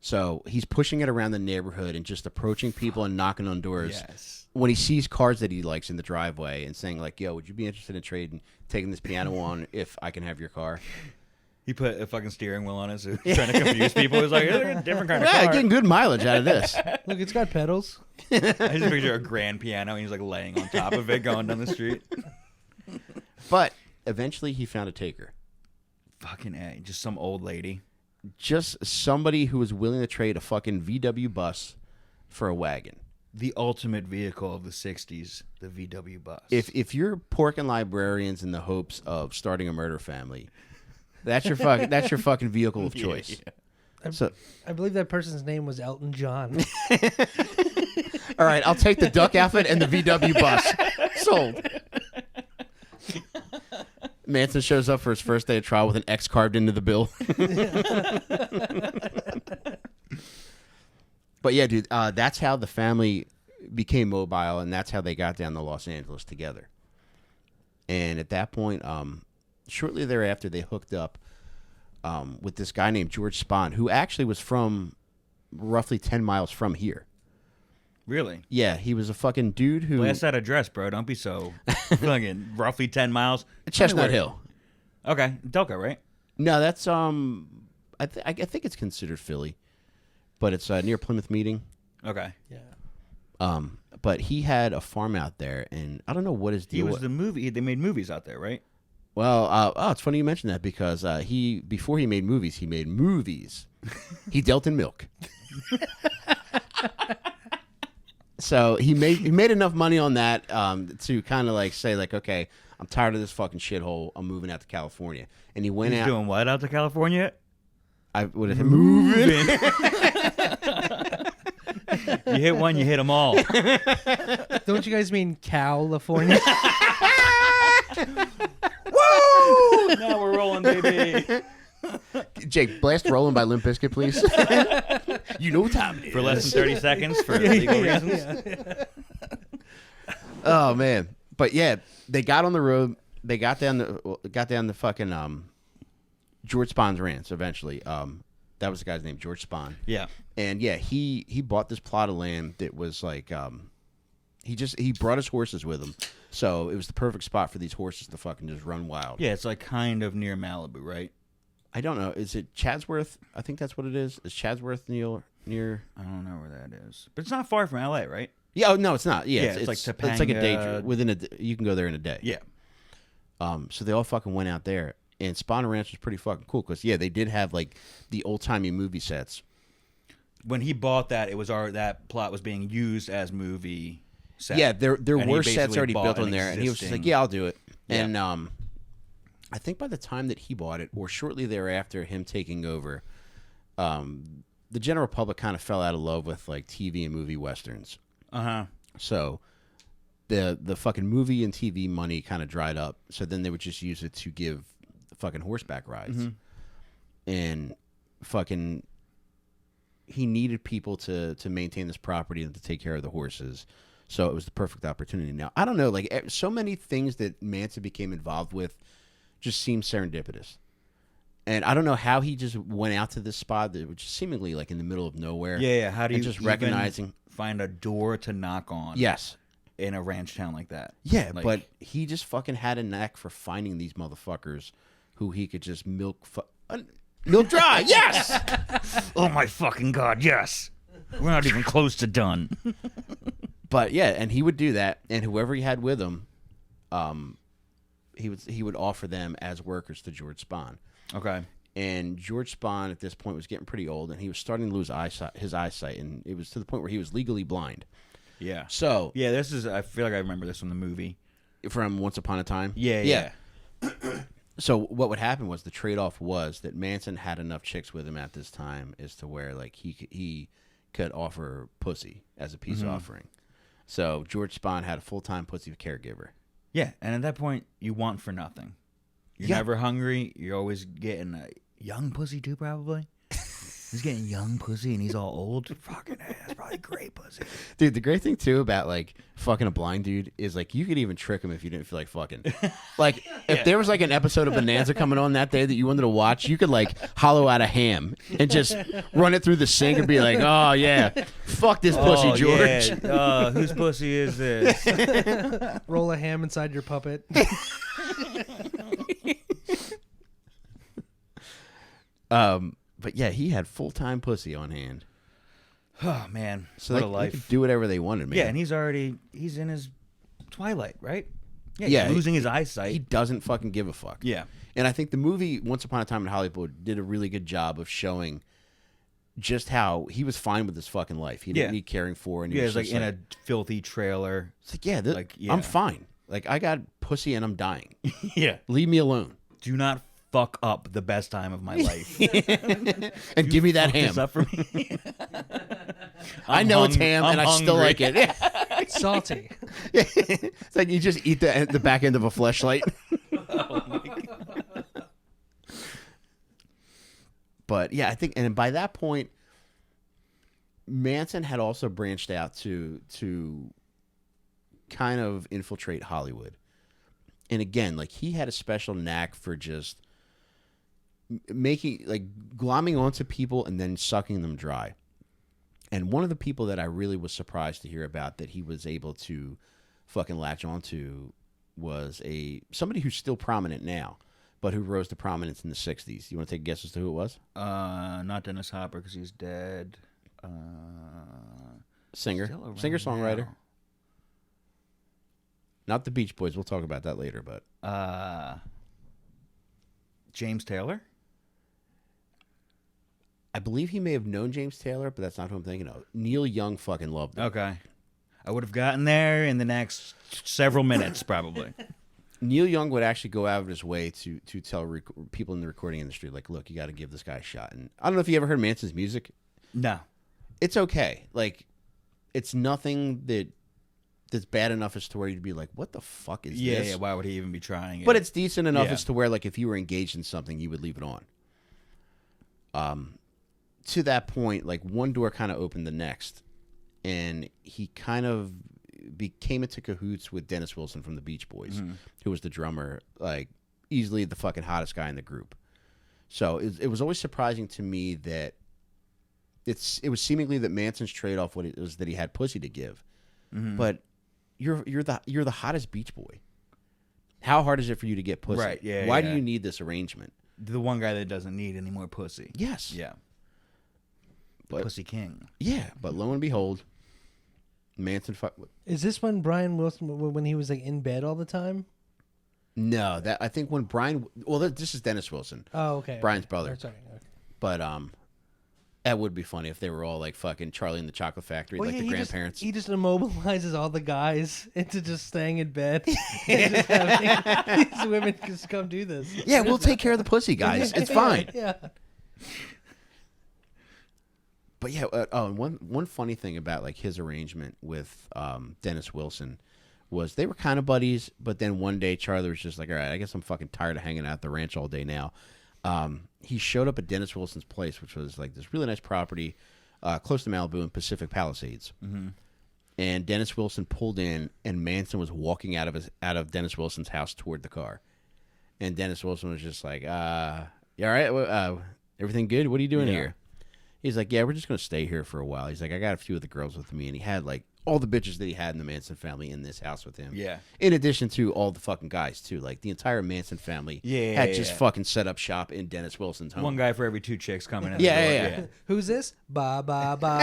So he's pushing it around the neighborhood and just approaching people and knocking on doors. Yes. When he sees cars that he likes in the driveway and saying like, yo, would you be interested in trading, taking this piano on if I can have your car? He put a fucking steering wheel on it, so he's trying to confuse people. He's like, "Look at a different kind of Yeah, car." getting good mileage out of this. Look, it's got pedals. I just picture a grand piano, and he's like laying on top of it, going down the street. But eventually he found a taker. Fucking A, just some old lady. Just somebody who was willing to trade a fucking VW bus for a wagon. The ultimate vehicle of the 60s, the VW bus. If you're porking librarians in the hopes of starting a murder family, that's your fucking vehicle of choice. Yeah. So, I believe that person's name was Elton John. all right, I'll take the duck outfit and the VW bus. Sold. Manson shows up for his first day of trial with an X carved into the bill. But yeah, dude, that's how the family became mobile, and that's how they got down to Los Angeles together. And at that point, shortly thereafter, they hooked up with this guy named George Spahn, who actually was from roughly 10 miles from here. Really? Yeah, he was a fucking dude who... Last that address, bro. Don't be so fucking roughly 10 miles. Chestnut Hill. Okay. Delco, right? No, that's... I think it's considered Philly, but it's near Plymouth Meeting. Okay. Yeah. But he had a farm out there, and I don't know what his He deal was the movie. They made movies out there, right? Well, it's funny you mentioned that because before he made movies, he dealt in milk. So he made enough money on that to kind of like say like, okay, I'm tired of this fucking shithole. I'm moving out to California, and he went He's out. doing what out to California? I would have moving. You hit one, you hit them all. Don't you guys mean California? Woo! Now we're rolling, baby. Jake, blast "Rolling" by Limp Bizkit, please. You know what time it is. For less than 30 seconds for legal reasons. Yeah. Oh man, but yeah, they got on the road. They got down the fucking George Spahn's ranch eventually. That was the guy's name, George Spahn. Yeah. And yeah, he bought this plot of land that was like he brought his horses with him, so it was the perfect spot for these horses to fucking just run wild. Yeah, it's like kind of near Malibu, right? I don't know. Is it Chatsworth? I think that's what it is. Is Chatsworth near? I don't know where that is, but it's not far from LA, right? Yeah. Oh no, it's not. Yeah, it's like it's like a day Topanga. trip. You can go there in a day. Yeah. So they all fucking went out there, and Spahn Ranch was pretty fucking cool because yeah, they did have like the old timey movie sets. When he bought that, it was that plot was being used as movie set. Yeah, there And he were sets basically already bought built an on there, and he was just like, existing- "Yeah, I'll do it." Yeah. And I think by the time that he bought it, or shortly thereafter, him taking over, the general public kind of fell out of love with like TV and movie westerns. Uh-huh. So the fucking movie and TV money kind of dried up. So then they would just use it to give fucking horseback rides, and fucking. He needed people to maintain this property and to take care of the horses. So it was the perfect opportunity. Now, I don't know, like so many things that Manson became involved with just seemed serendipitous. And I don't know how he just went out to this spot, which is seemingly like in the middle of nowhere. Yeah. How do you just even recognizing? find a door to knock on? Yes. In a ranch town like that. Yeah, Like- but he just fucking had a knack for finding these motherfuckers who he could just milk dry. Yes. Oh my fucking god! Yes. We're not even close to done. But yeah, and he would do that, and whoever he had with him, he would offer them as workers to George Spahn. Okay. And George Spahn at this point was getting pretty old, and he was starting to lose his eyesight, and it was to the point where he was legally blind. Yeah. So Yeah, this is. I feel like I remember this from the movie. from Once Upon a Time. Yeah. So what would happen was the trade-off was that Manson had enough chicks with him at this time as to where like he could offer pussy as a peace offering. So George Spahn had a full-time pussy caregiver. Yeah, and at that point, you want for nothing. You're Yeah. never hungry. You're always getting a young pussy too, probably. He's getting young pussy, and he's all old. Fucking ass, that's probably great pussy. Dude, the great thing too about like fucking a blind dude is like you could even trick him if you didn't feel like fucking. Like if there was like an episode of Bonanza coming on that day that you wanted to watch, you could like hollow out a ham and just run it through the sink and be like, oh yeah, fuck this pussy, George. Yeah. Whose pussy is this? Roll a ham inside your puppet. But yeah, he had full-time pussy on hand, Oh man, so what they a could life. do whatever they wanted, man. Yeah, and he's in his twilight, right? Yeah, he's losing his eyesight. he doesn't fucking give a fuck. Yeah. And I think the movie Once Upon a Time in Hollywood did a really good job of showing just how he was fine with his fucking life. He didn't Yeah. need caring for, and he Yeah, was it's like just in a filthy trailer. It's like, yeah, like, yeah. I'm fine. Like, I got pussy and I'm dying. Yeah. Leave me alone. Do not fuck up the best time of my life. And give me that ham. This up for me. I know it's ham, I'm and I still hungry. like it. Salty. It's like you just eat the back end of a fleshlight. Oh my God. But yeah, I think, and by that point, Manson had also branched out to kind of infiltrate Hollywood. And again, like he had a special knack for just making, like, glomming onto people and then sucking them dry. And one of the people that I really was surprised to hear about that he was able to fucking latch onto was somebody who's still prominent now, but who rose to prominence in the 60s. You want to take a guess as to who it was? Not Dennis Hopper because he's dead. Singer, Still around singer-songwriter. now. Not the Beach Boys. We'll talk about that later, but James Taylor. I believe he may have known James Taylor, but that's not who I'm thinking of. Neil Young fucking loved him. Okay. I would have gotten there in the next several minutes, probably. Neil Young would actually go out of his way to tell people in the recording industry, like, look, you got to give this guy a shot. And I don't know if you ever heard Manson's music. No. It's okay. Like, it's nothing that's bad enough as to where you'd be like, what the fuck is Yeah, this? yeah. Why would he even be trying it? But it's decent enough Yeah. as to where, like, if you were engaged in something, you would leave it on. To that point, like, one door kind of opened the next, and he kind of came into cahoots with Dennis Wilson from the Beach Boys, who was the drummer, like, easily the fucking hottest guy in the group. So it was always surprising to me that it was seemingly that Manson's trade-off was that he had pussy to give, but you're the hottest Beach Boy. How hard is it for you to get pussy? Right, yeah, Why do yeah. you need this arrangement? The one guy that doesn't need any more pussy. Yes. Yeah. But Pussy King. yeah, but lo and behold, Manson Is this when Brian Wilson, when he was like in bed all the time? No, that I think when Brian, this is Dennis Wilson, Oh, okay. Brian's okay. brother. Oh, sorry. Okay. But that would be funny if they were all like fucking Charlie and the Chocolate Factory, like the grandparents. He just immobilizes all the guys into just staying in bed. And just having these women just come do this. Yeah, we'll take care of the pussy, guys. It's fine. Yeah. But yeah, one funny thing about like his arrangement with Dennis Wilson was they were kind of buddies, but then one day Charlie was just like, all right, I guess I'm fucking tired of hanging out at the ranch all day now. He showed up at Dennis Wilson's place, which was like this really nice property close to Malibu in Pacific Palisades. Mm-hmm. And Dennis Wilson pulled in, and Manson was walking out of Dennis Wilson's house toward the car. And Dennis Wilson was just like, You all right? Everything good? What are you doing Yeah. here? He's like, yeah, we're just going to stay here for a while. He's like, I got a few of the girls with me. And he had, like, all the bitches that he had in the Manson family in this house with him. Yeah. In addition to all the fucking guys, too. Like, the entire Manson family had just fucking set up shop in Dennis Wilson's home. One guy for every 2 chicks coming in. Yeah, the door. yeah. Who's this? Ba ba ba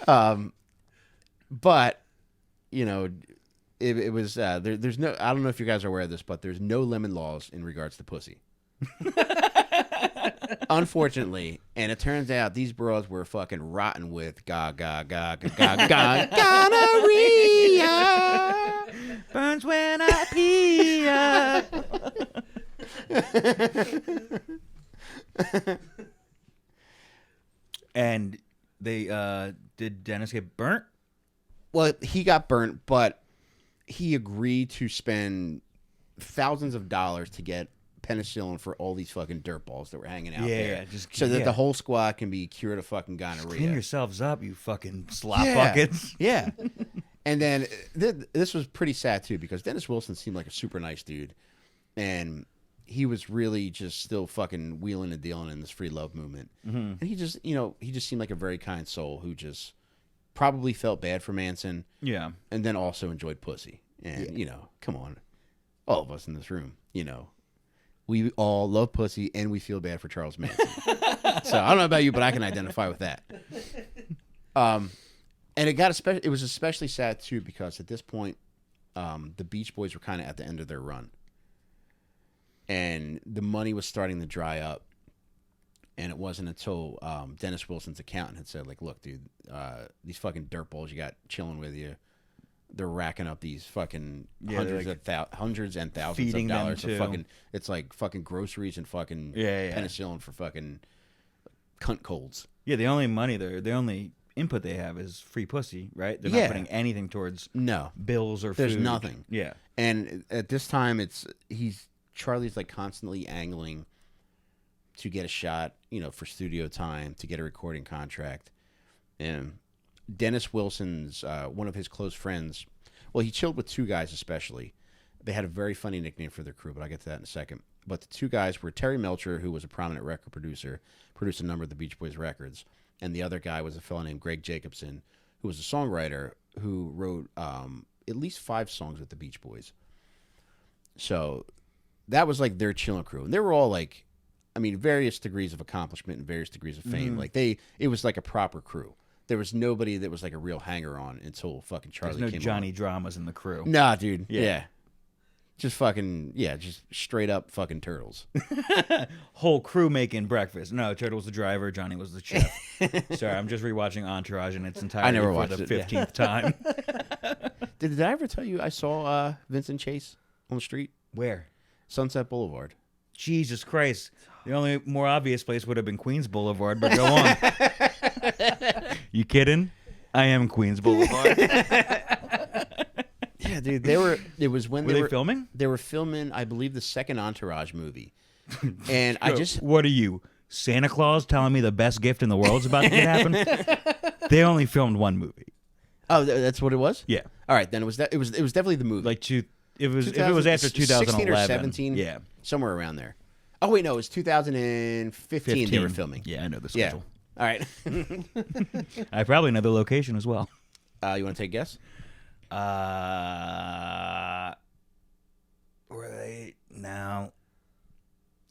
ba. But, you know, it was there's no. I don't know if you guys are aware of this, but there's no lemon laws in regards to pussy. Unfortunately, and it turns out these bros were fucking rotten with gonorrhea. Burns when I pee. And they did Dennis get burnt? Well, he got burnt, but he agreed to spend thousands of dollars to get penicillin for all these fucking dirtballs that were hanging out there, so that the whole squad can be cured of fucking gonorrhea. Clean yourselves up, you fucking slop Yeah. buckets. Yeah. And then this was pretty sad too, because Dennis Wilson seemed like a super nice dude, and he was really just still fucking wheeling and dealing in this free love movement. And he just seemed like a very kind soul who just probably felt bad for Manson. Yeah. And then also enjoyed pussy. And come on, all of us in this room, we all love pussy and we feel bad for Charles Manson. So I don't know about you, but I can identify with that. And it was especially sad too, because at this point, the Beach Boys were kind of at the end of their run, and the money was starting to dry up. And it wasn't until Dennis Wilson's accountant had said, like, look, dude, these fucking dirtballs you got chilling with you, they're racking up these fucking hundreds and thousands of dollars for fucking. It's like fucking groceries and fucking penicillin for fucking cunt colds. Yeah, the only money the only input they have is free pussy, right? They're not putting anything towards bills or There's food. nothing. Yeah. And at this time, Charlie's like constantly angling to get a shot, for studio time, to get a recording contract. And Dennis Wilson's, one of his close friends, well, he chilled with 2 guys especially. They had a very funny nickname for their crew, but I'll get to that in a second. But the 2 guys were Terry Melcher, who was a prominent record producer, produced a number of the Beach Boys records. And the other guy was a fellow named Greg Jacobson, who was a songwriter who wrote at least 5 songs with the Beach Boys. So that was like their chilling crew. And they were all like, various degrees of accomplishment and various degrees of fame. Like it was like a proper crew. There was nobody that was like a real hanger-on until fucking Charlie came on. There's no Johnny dramas in the crew. Nah, dude. Yeah. Just fucking, just straight up fucking turtles. Whole crew making breakfast. No, Turtle was the driver, Johnny was the chef. Sorry, I'm just rewatching Entourage in its entirety never for watched the it, 15th time. Did I ever tell you I saw Vincent Chase on the street? Where? Sunset Boulevard. Jesus Christ. The only more obvious place would have been Queens Boulevard, but go on. You kidding? I am Queens Boulevard. Yeah, dude. It was when Were they filming? They were filming, I believe, the second Entourage movie. And What are you, Santa Claus, telling me the best gift in the world is about to happen? They only filmed 1 movie. Oh, that's what it was? Yeah. All right, then it was definitely the movie. Like if it was after 2011. 16 or 17. Yeah. Somewhere around there. Oh, wait, no, it was 2015 they were filming. Yeah, I know the Yeah. schedule. All right. I probably know the location as well. You want to take a guess? Were they now?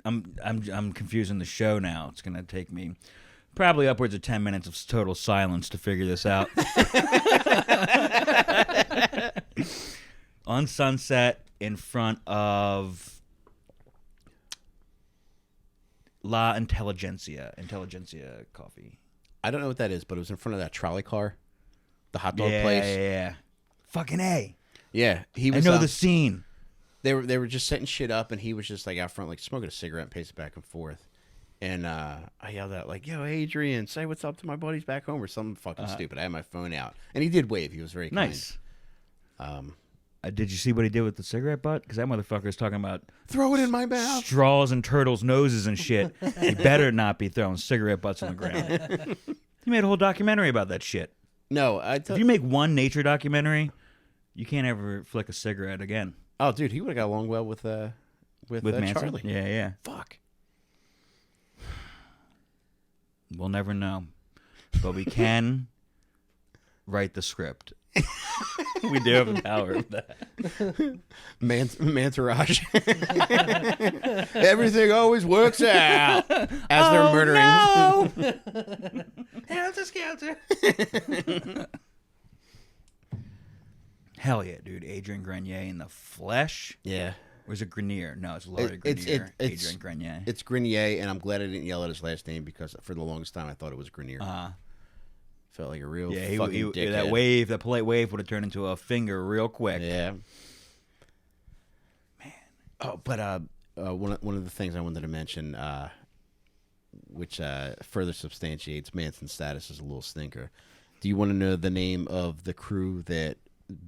I'm confusing the show now. It's gonna take me probably upwards of 10 minutes of total silence to figure this out. On Sunset, in front of La Intelligentsia Coffee. I don't know what that is, but it was in front of that trolley car, the hot dog place. Yeah. Fucking A. Yeah, he was. I know the scene. They were just setting shit up, and he was just like out front, like smoking a cigarette, and pacing back and forth. And I yelled out like, "Yo, Adrian, say what's up to my buddies back home," or something fucking stupid. I had my phone out, and he did wave. He was very Nice. kind. Did you see what he did with the cigarette butt? Because that motherfucker is talking about Throw it in my mouth. straws and turtles' noses and shit. He better not be throwing cigarette butts on the ground. He made a whole documentary about that shit. No, If you make one nature documentary, you can't ever flick a cigarette again. Oh, dude, he would have got along well with Manson? Charlie. Yeah. Fuck. We'll never know, but we can write the script. We do have the power of that. Mantourage. Everything always works out as they're murdering. No! Helter Skelter. Hell yeah, dude. Adrian Grenier in the flesh. Yeah. Or is it Grenier? No, it's Laura It's- Grenier. it's- Adrian Grenier. It's Grenier, and I'm glad I didn't yell at his last name because for the longest time I thought it was Grenier. Felt like a real fucking dickhead. That polite wave would have turned into a finger real quick. Yeah. Man. Oh, but one of the things I wanted to mention, which further substantiates Manson's status as a Lil Stinker. Do you want to know the name of the crew that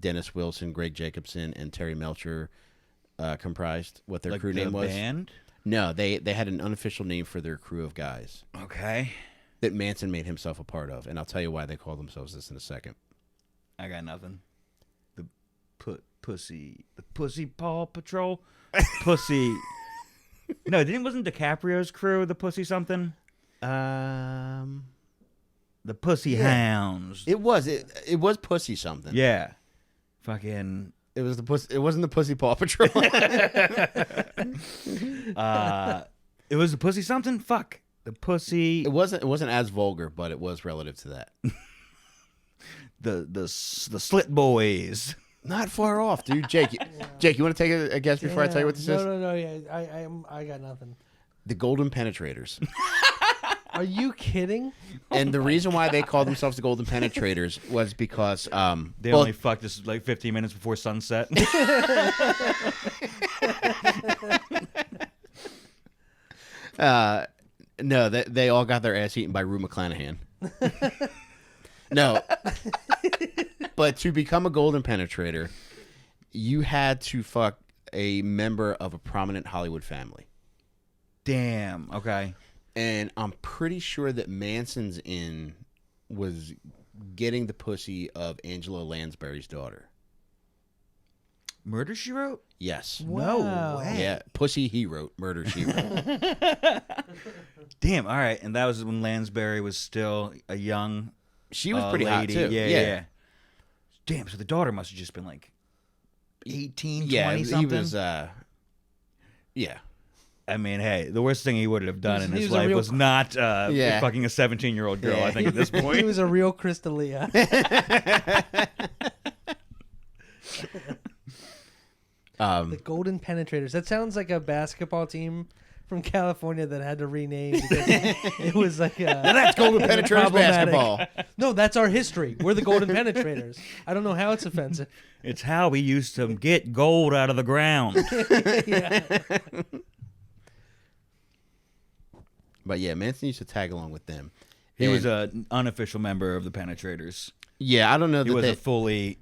Dennis Wilson, Greg Jacobson, and Terry Melcher comprised? What their crew name was? Band? No, they had an unofficial name for their crew of guys Okay. that Manson made himself a part of, and I'll tell you why they call themselves this in a second. I got nothing. The Pussy Paw Patrol? Pussy. No, wasn't DiCaprio's crew the Pussy something? The Pussy Hounds. It was Pussy something. Yeah. Fucking. It was the pussy. It wasn't the Pussy Paw Patrol. It was the Pussy something? Fuck. The Pussy. It wasn't as vulgar, but it was relative to that. The Slit Boys. Not far off, dude. Jake, you want to take a guess before I tell you what this is? No. Yeah, I got nothing. The Golden Penetrators. Are you kidding? And the reason why they called themselves the Golden Penetrators was because They only fucked us like 15 minutes before sunset. No, they all got their ass eaten by Rue McClanahan. No. But to become a Golden Penetrator, you had to fuck a member of a prominent Hollywood family. Damn. Okay. And I'm pretty sure that Manson's was getting the pussy of Angela Lansbury's daughter. Murder, She Wrote? Yes. Wow. No way. Yeah. Pussy he wrote. Murder she wrote. Damn. All right. And that was when Lansbury was still a young She was pretty lady. hot too. Yeah. Damn. So the daughter must have just been like 18, 20 something. He was. Yeah. I mean, hey, the worst thing he would have done in He his was a life real was not Yeah. fucking a 17-year-old girl, Yeah. I think, at this point. He was a real Crystalia. The Golden Penetrators. That sounds like a basketball team from California that had to rename because it was like That's Golden Penetrators problematic. basketball. No, that's our history. We're the Golden Penetrators. I don't know how it's offensive. It's how we used to get gold out of the ground. But yeah, Manson used to tag along with them. He was And- an unofficial member of the Penetrators. Yeah, I don't know He that was they, a fully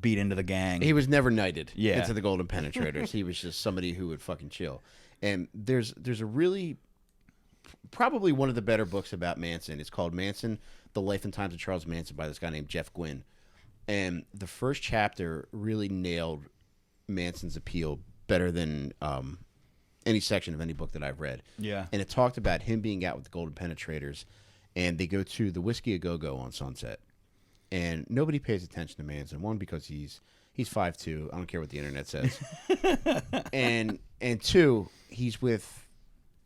beat into the gang. he was never knighted Yeah. into the Golden Penetrators. He was just somebody who would fucking chill. And there's a really probably one of the better books about Manson. It's called Manson: The Life and Times of Charles Manson by this guy named Jeff Gwynne. And the first chapter really nailed Manson's appeal better than any section of any book that I've read. Yeah. And it talked about him being out with the Golden Penetrators, and they go to the Whiskey A Go-Go on Sunset. And nobody pays attention to Manson. One, because he's 5'2". I don't care what the internet says. and two, he's with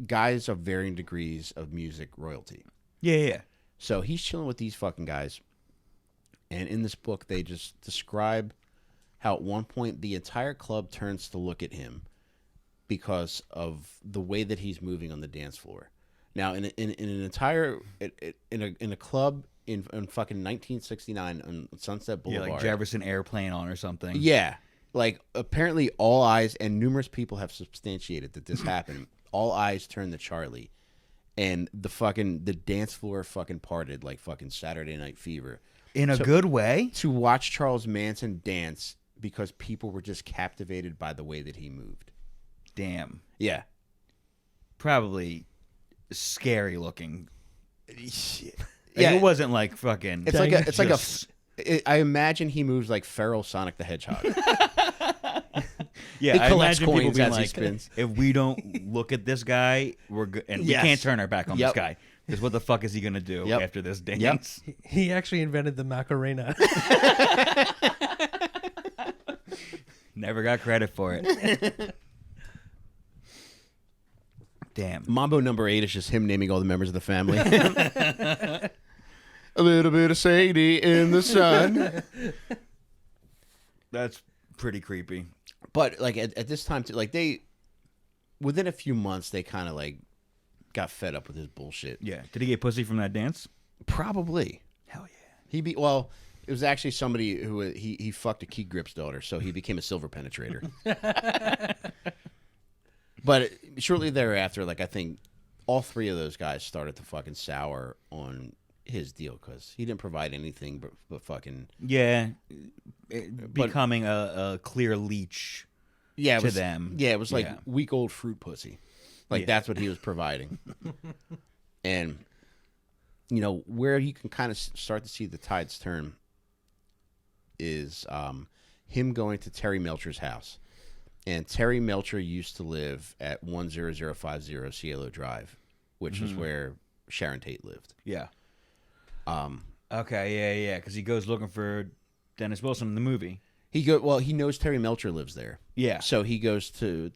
guys of varying degrees of music royalty. Yeah. So he's chilling with these fucking guys. And in this book, they just describe how at one point the entire club turns to look at him because of the way that he's moving on the dance floor. Now, in an entire in a club in fucking 1969 on Sunset Yeah, Boulevard, like Jefferson Airplane on or something. yeah, like apparently all eyes, and numerous people have substantiated that this happened. All eyes turned to Charlie, and the dance floor fucking parted like fucking Saturday Night Fever. In a good way? To watch Charles Manson dance because people were just captivated by the way that he moved. Damn. Yeah. Probably scary looking. Yeah. It wasn't like fucking. I imagine he moves like feral Sonic the Hedgehog. Yeah, He I collects imagine people coins being as he like, spins. if we don't look at this guy, we're good, and we Yes. can't turn our back on Yep. this guy because what the fuck is he gonna do Yep. after this dance? He actually invented the Macarena. Never got credit for it. Damn. Mambo number 8 is just him naming all the members of the family. A little bit of Sadie in the sun. That's pretty creepy. But like at this time, too, like they, within a few months, they kind of like got fed up with his bullshit. Yeah. Did he get pussy from that dance? Probably. Hell yeah. It was actually somebody who he fucked a Key Grip's daughter, so he became a silver penetrator. But shortly thereafter, like I think all 3 of those guys started to fucking sour on his deal because he didn't provide anything but fucking Becoming a clear leech it to was, them. Yeah, it was like Yeah. week old fruit pussy. Like that's what he was providing. And where you can kind of start to see the tides turn is him going to Terry Melcher's house. And Terry Melcher used to live at 10050 Cielo Drive, which is where Sharon Tate lived. Yeah. Okay, yeah, because he goes looking for Dennis Wilson in the movie. He knows Terry Melcher lives there. Yeah. So he goes to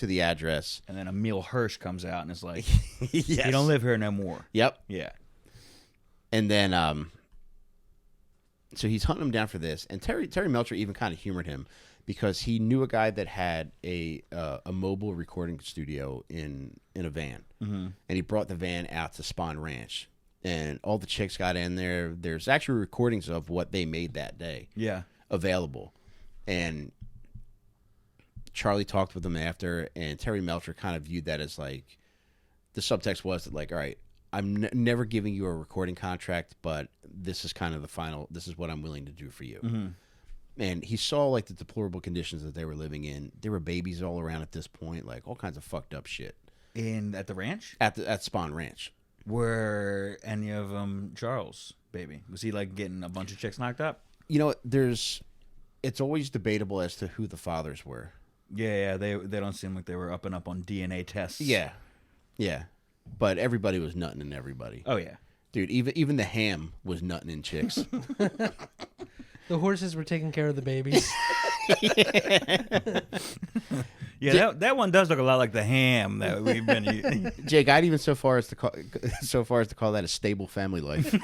the address. And then Emil Hirsch comes out and is like, Yes. "You don't live here no more." Yep. Yeah. And then so he's hunting him down for this. And Terry Melcher even kind of humored him because he knew a guy that had a mobile recording studio in a van. Mm-hmm. And he brought the van out to Spahn Ranch. And all the chicks got in there. There's actually recordings of what they made that day. Yeah. Available. And Charlie talked with them after, and Terry Melcher kind of viewed that as like, the subtext was that like, all right, I'm never giving you a recording contract, but this is kind of the final, this is what I'm willing to do for you. Mm-hmm. And he saw like the deplorable conditions that they were living in. There were babies all around at this point, like all kinds of fucked up shit. At the ranch? At Spahn Ranch. Were any of them Charles, baby? Was he like getting a bunch of chicks knocked up? It's always debatable as to who the fathers were. Yeah, they don't seem like they were up and up on DNA tests. Yeah. But everybody was nutting in everybody. Oh yeah, dude. Even the ham was nutting in chicks. The horses were taking care of the babies. Yeah, that one does look a lot like the ham that we've been using. Jake, I'd even so far as to call that a stable family life.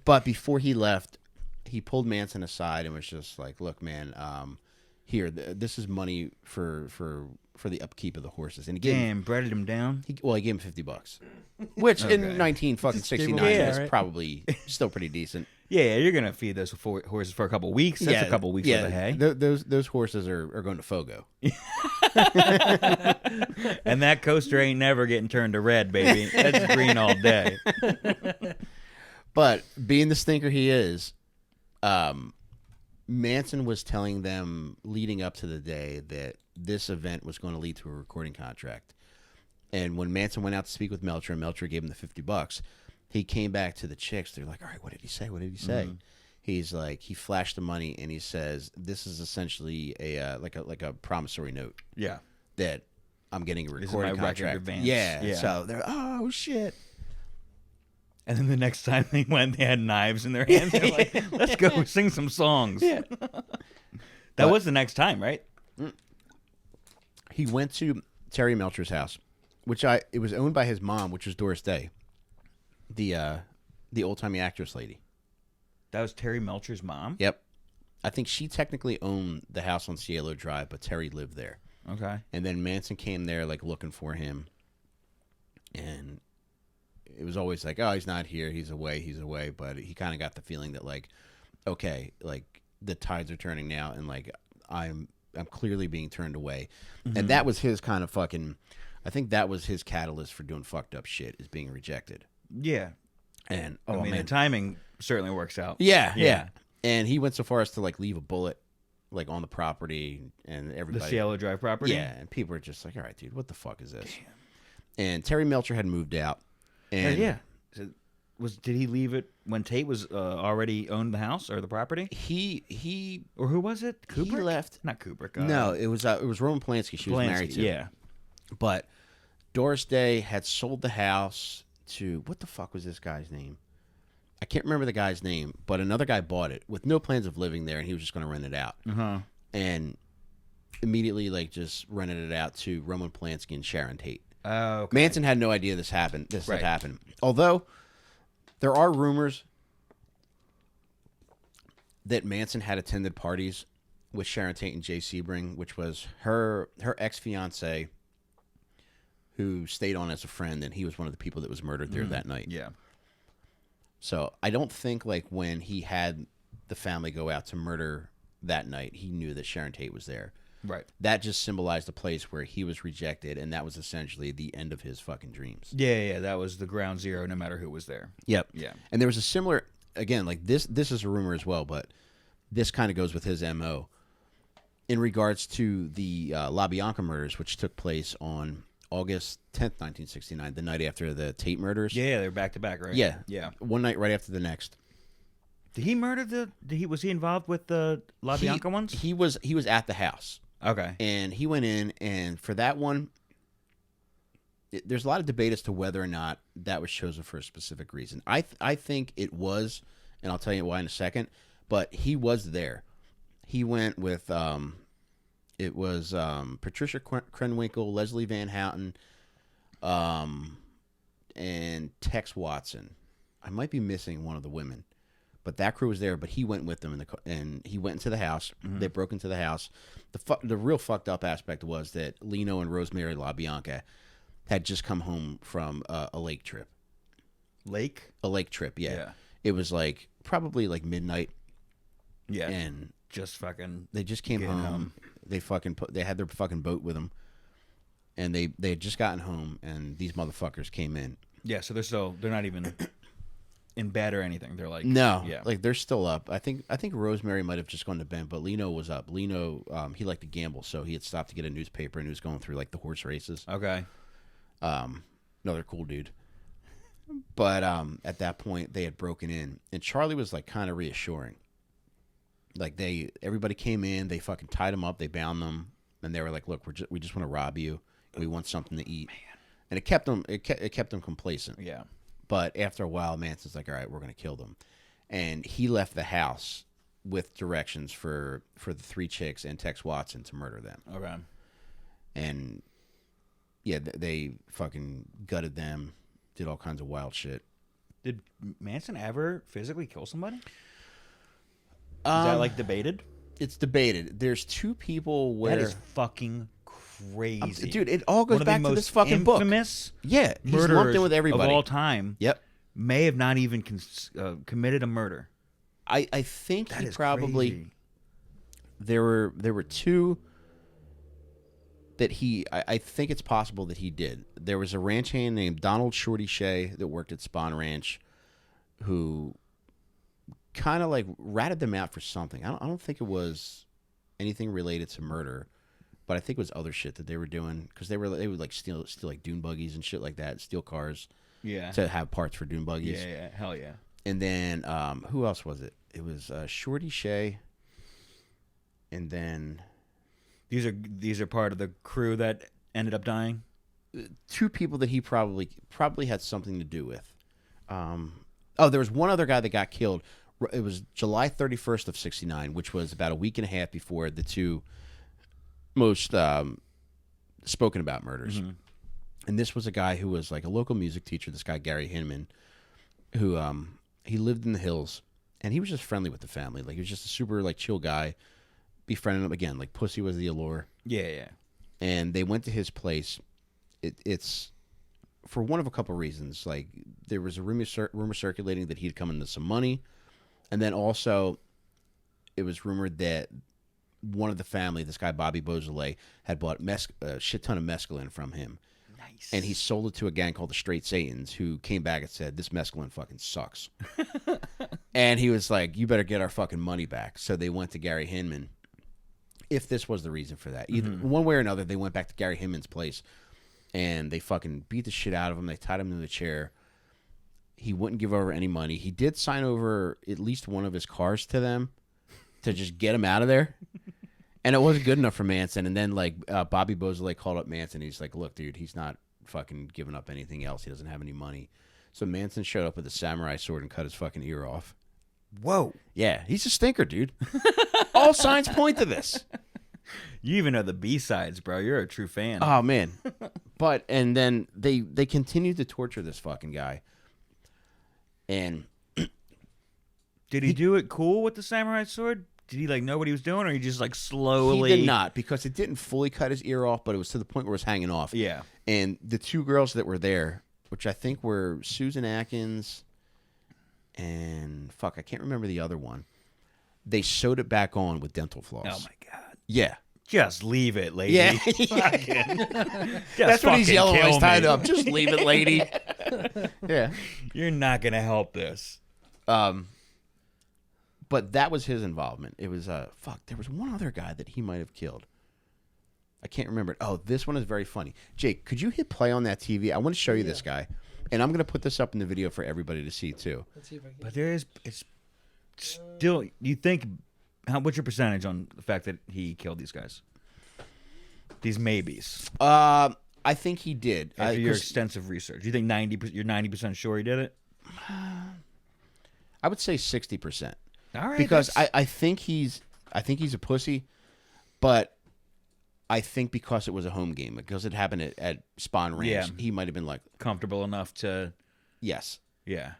But before he left, he pulled Manson aside and was just like, "Look, man, here, this is money for the upkeep of the horses." And he gave breaded him down. He gave him $50, which in 1969 Yeah, is probably still pretty decent. Yeah, you're gonna feed those horses for a couple weeks. That's a couple weeks worth of hay. Those horses are going to Fogo. And that coaster ain't never getting turned to red, baby. That's green all day. But being the stinker he is, Manson was telling them leading up to the day that this event was going to lead to a recording contract. And when Manson went out to speak with Melcher, and Melcher gave him the $50, he came back to the chicks. They're like, "All right, what did he say? What did he say?" Mm-hmm. He's like, he flashed the money and he says, "This is essentially a like a promissory note. Yeah, that I'm getting a recording contract." Advance. Yeah. So they're, "Oh shit." And then the next time they went, they had knives in their hands. They're like, "Let's go sing some songs." Yeah. That was the next time, right? He went to Terry Melcher's house, it was owned by his mom, which was Doris Day, the old-timey actress lady. That was Terry Melcher's mom? Yep. I think she technically owned the house on Cielo Drive, but Terry lived there. Okay. And then Manson came there, like, looking for him. And it was always like, "Oh, he's not here. He's away. But he kind of got the feeling that, like, okay, like, the tides are turning now, and, like, I'm clearly being turned away. Mm-hmm. And that was his kind of fucking... I think that was his catalyst for doing fucked up shit, is being rejected. Yeah. And, the timing certainly works out. Yeah. And he went so far as to, like, leave a bullet, like, on the property, and everybody... The Cielo Drive property? Yeah, and people were just like, "All right, dude, what the fuck is this?" Damn. And Terry Melcher had moved out. And yeah. So did he leave it when Tate was already owned the house or the property? He Or who was it? Kubrick? He left. Not Kubrick. No, it was Roman Polanski. She was married to. Yeah. But Doris Day had sold the house to, what the fuck was this guy's name? I can't remember the guy's name, but another guy bought it with no plans of living there, and he was just going to rent it out. Uh-huh. And immediately, like, just rented it out to Roman Polanski and Sharon Tate. Oh, okay. Manson had no idea this happened. This Right. had happened. Although there are rumors that Manson had attended parties with Sharon Tate and Jay Sebring, which was her ex-fiance who stayed on as a friend, and he was one of the people that was murdered there that night. Yeah. So I don't think, like, when he had the family go out to murder that night, he knew that Sharon Tate was there. Right. That just symbolized a place where he was rejected, and that was essentially the end of his fucking dreams. Yeah, that was the ground zero, no matter who was there. Yep. Yeah. And there was a similar, again, like this is a rumor as well, but this kind of goes with his MO in regards to the LaBianca murders, which took place on August 10th, 1969, the night after the Tate murders. Yeah, they were back to back, right? Yeah. Yeah. One night right after the next. Did he murder was he involved with the LaBianca ones? He was at the house. Okay. And he went in, and for that one, there's a lot of debate as to whether or not that was chosen for a specific reason. I think it was, and I'll tell you why in a second, but he was there. He went with, it was Patricia Krenwinkel, Leslie Van Houten, and Tex Watson. I might be missing one of the women. But that crew was there, but he went with them, and he went into the house. Mm-hmm. They broke into the house. The real fucked up aspect was that Lino and Rosemary LaBianca had just come home from a lake trip. Lake? A lake trip, yeah. It was like probably like midnight. Yeah. And just fucking they just came home. They they had their fucking boat with them, and they had just gotten home, and these motherfuckers came in. Yeah, so they're not even in bed or anything. They're like, no, yeah, like they're still up. I think Rosemary might have just gone to bed, but Lino was up. Lino, he liked to gamble, so he had stopped to get a newspaper, and he was going through like the horse races. Okay. Another cool dude. But at that point, they had broken in, and Charlie was like kind of reassuring. Like everybody came in, they fucking tied them up, they bound them, and they were like, "Look, we just want to rob you. We want something to eat." Man. And it kept them complacent. Yeah. But after a while, Manson's like, "All right, we're gonna kill them," and he left the house with directions for the three chicks and Tex Watson to murder them. Okay. And yeah, they fucking gutted them, did all kinds of wild shit. Did Manson ever physically kill somebody? Is that like debated? It's debated. There's two people where that is fucking crazy, dude. It all goes back to this fucking book. Infamous, yeah, he's lumped in with everybody of all time. Yep, may have not even committed a murder. I think that he is probably crazy. There were two that I think it's possible that he did. There was a ranch hand named Donald Shorty Shea that worked at Spahn Ranch, who kind of like ratted them out for something. I don't think it was anything related to murder, but I think it was other shit that they were doing, because they would like steal like dune buggies and shit like that, steal cars, to have parts for dune buggies. Yeah, hell yeah. And then who else was it? It was Shorty Shea, and then these are part of the crew that ended up dying. Two people that he probably had something to do with. There was one other guy that got killed. It was July 31st of 69, which was about a week and a half before the two most spoken about murders. Mm-hmm. And this was a guy who was like a local music teacher, this guy Gary Hinman, who he lived in the hills, and he was just friendly with the family. Like, he was just a super like chill guy. Befriended him again, like pussy was the allure. Yeah. And they went to his place. It's for one of a couple reasons. Like, there was a rumor circulating that he'd come into some money. And then also, it was rumored that one of the family, this guy Bobby Beausoleil, had bought a shit ton of mescaline from him. Nice. And he sold it to a gang called the Straight Satans, who came back and said, "This mescaline fucking sucks." And he was like, "You better get our fucking money back." So they went to Gary Hinman, if this was the reason for that. Either one way or another, they went back to Gary Hinman's place, and they fucking beat the shit out of him. They tied him to the chair. He wouldn't give over any money. He did sign over at least one of his cars to them to just get him out of there. And it wasn't good enough for Manson. And then, like, Bobby Beausoleil called up Manson. He's like, look, dude, he's not fucking giving up anything else. He doesn't have any money. So Manson showed up with a samurai sword and cut his fucking ear off. Whoa. Yeah, he's a stinker, dude. All signs point to this. You even know the B-sides, bro. You're a true fan. Oh, man. And then they continued to torture this fucking guy. And did he do it cool with the samurai sword? Did he like know what he was doing, or he just like slowly? He did not, because it didn't fully cut his ear off, but it was to the point where it was hanging off. Yeah. And the two girls that were there, which I think were Susan Atkins and I can't remember the other one. They sewed it back on with dental floss. Oh my god. Yeah. Just leave it, lady. Yeah. That's what he's yelling when he's tied up. Just leave it, lady. Yeah. You're not gonna help this. But that was his involvement. It was there was one other guy that he might have killed. I can't remember. Oh, this one is very funny. Jake, could you hit play on that TV? I want to show you this guy. And I'm going to put this up in the video for everybody to see too. Let's see if I can. But it's still, you think, what's your percentage on the fact that he killed these guys? These maybes. I think he did. After your extensive research. You think you're 90% sure he did it? I would say 60%. All right. Because I think he's a pussy, but I think because it was a home game, because it happened at Spahn Ranch, he might have been like comfortable enough to. Yes. Yeah.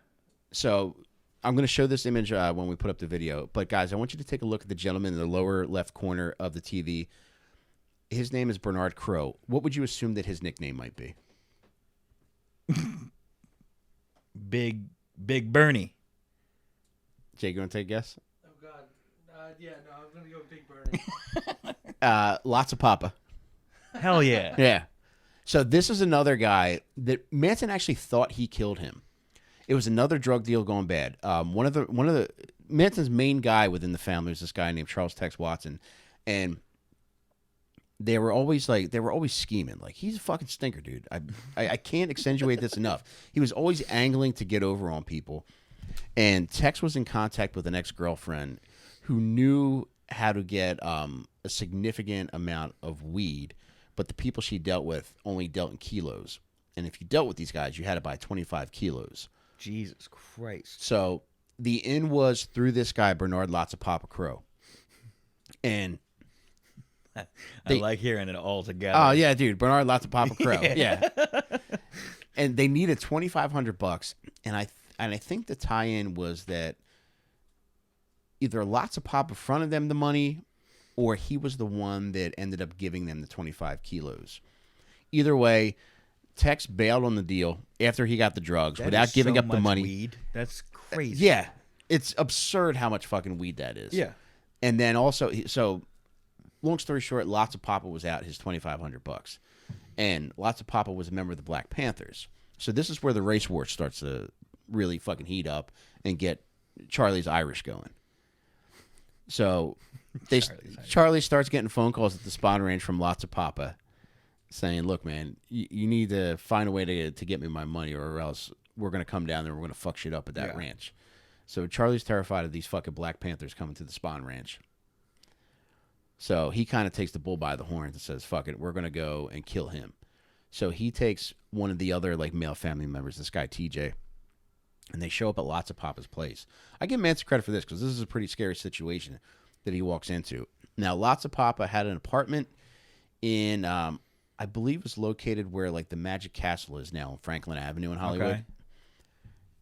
So I'm going to show this image when we put up the video. But guys, I want you to take a look at the gentleman in the lower left corner of the TV. His name is Bernard Crowe. What would you assume that his nickname might be? Big Bernie. Jake, you want to take a guess? Oh God. Yeah. No, I'm gonna go Big Bernie. Lots of Papa. Hell yeah. Yeah. So this is another guy that Manson actually thought he killed him. It was another drug deal going bad. One of the Manson's main guy within the family was this guy named Charles Tex Watson, and they were always scheming. Like, he's a fucking stinker, dude. I can't accentuate this enough. He was always angling to get over on people. And Tex was in contact with an ex-girlfriend who knew how to get a significant amount of weed, but the people she dealt with only dealt in kilos. And if you dealt with these guys, you had to buy 25 kilos. Jesus Christ. So the in was through this guy, Bernard Lots of Papa Crowe. And I like hearing it all together. Oh, yeah, dude. Bernard Lots of Papa Crowe. Yeah. And they needed $2,500, and I think the tie-in was that either Lots of Papa fronted them the money, or he was the one that ended up giving them the 25 kilos. Either way, Tex bailed on the deal after he got the drugs without giving up the money. Weed. That's crazy. Yeah. It's absurd how much fucking weed that is. Yeah. And then also, so long story short, Lots of Papa was out his $2,500. And Lots of Papa was a member of the Black Panthers. So this is where the race war starts to really fucking heat up and get Charlie's Irish going. So Charlie starts getting phone calls at the Spahn Ranch from Lots of Papa saying, look, man, you need to find a way to get me my money, or else we're going to come down there and we're going to fuck shit up at that ranch. So Charlie's terrified of these fucking Black Panthers coming to the Spahn Ranch. So he kind of takes the bull by the horns and says, fuck it, we're going to go and kill him. So he takes one of the other like male family members, this guy TJ, and they show up at Lots of Papa's place. I give Manson credit for this because this is a pretty scary situation that he walks into. Now, Lots of Papa had an apartment in, I believe it was located where like the Magic Castle is now on Franklin Avenue in Hollywood. Okay.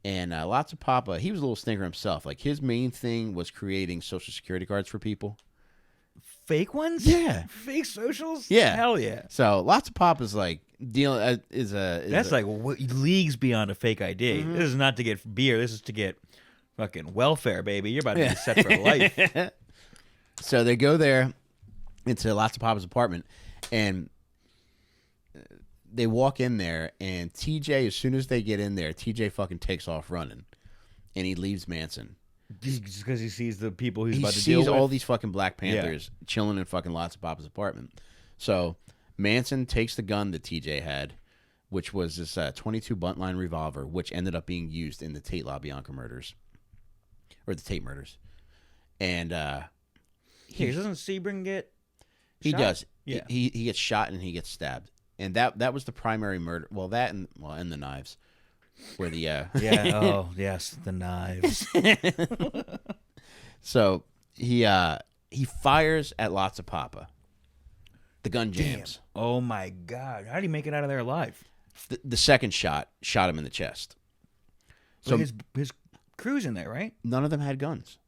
And Lots of Papa, he was a little stinker himself. Like, his main thing was creating Social Security cards for people. Fake ones? Yeah. Fake socials? Yeah. Hell yeah. So Lots of Papa's like dealing That's like leagues beyond a fake ID. Mm-hmm. This is not to get beer. This is to get fucking welfare, baby. You're about to be set for life. So they go there into Lots of Papa's apartment, and they walk in there, and TJ, as soon as they get in there, TJ fucking takes off running, and he leaves Manson. Just because he sees the people he's He about to deal sees with. all these fucking Black Panthers chilling in fucking Lots of Papa's apartment. So Manson takes the gun that TJ had, which was this 22 buntline revolver, which ended up being used in the Tate LaBianca murders, or the Tate murders. And doesn't Sebring get he shot? does. Yeah. He gets shot and he gets stabbed. And that was the primary murder. Well, that and the knives. Where the Yeah. Oh, yes, the knives. So he fires at lots of Papa. The gun jams. Damn. Oh my God! How did he make it out of there alive? The second shot him in the chest. So So his crew's in there, right? none of them had guns.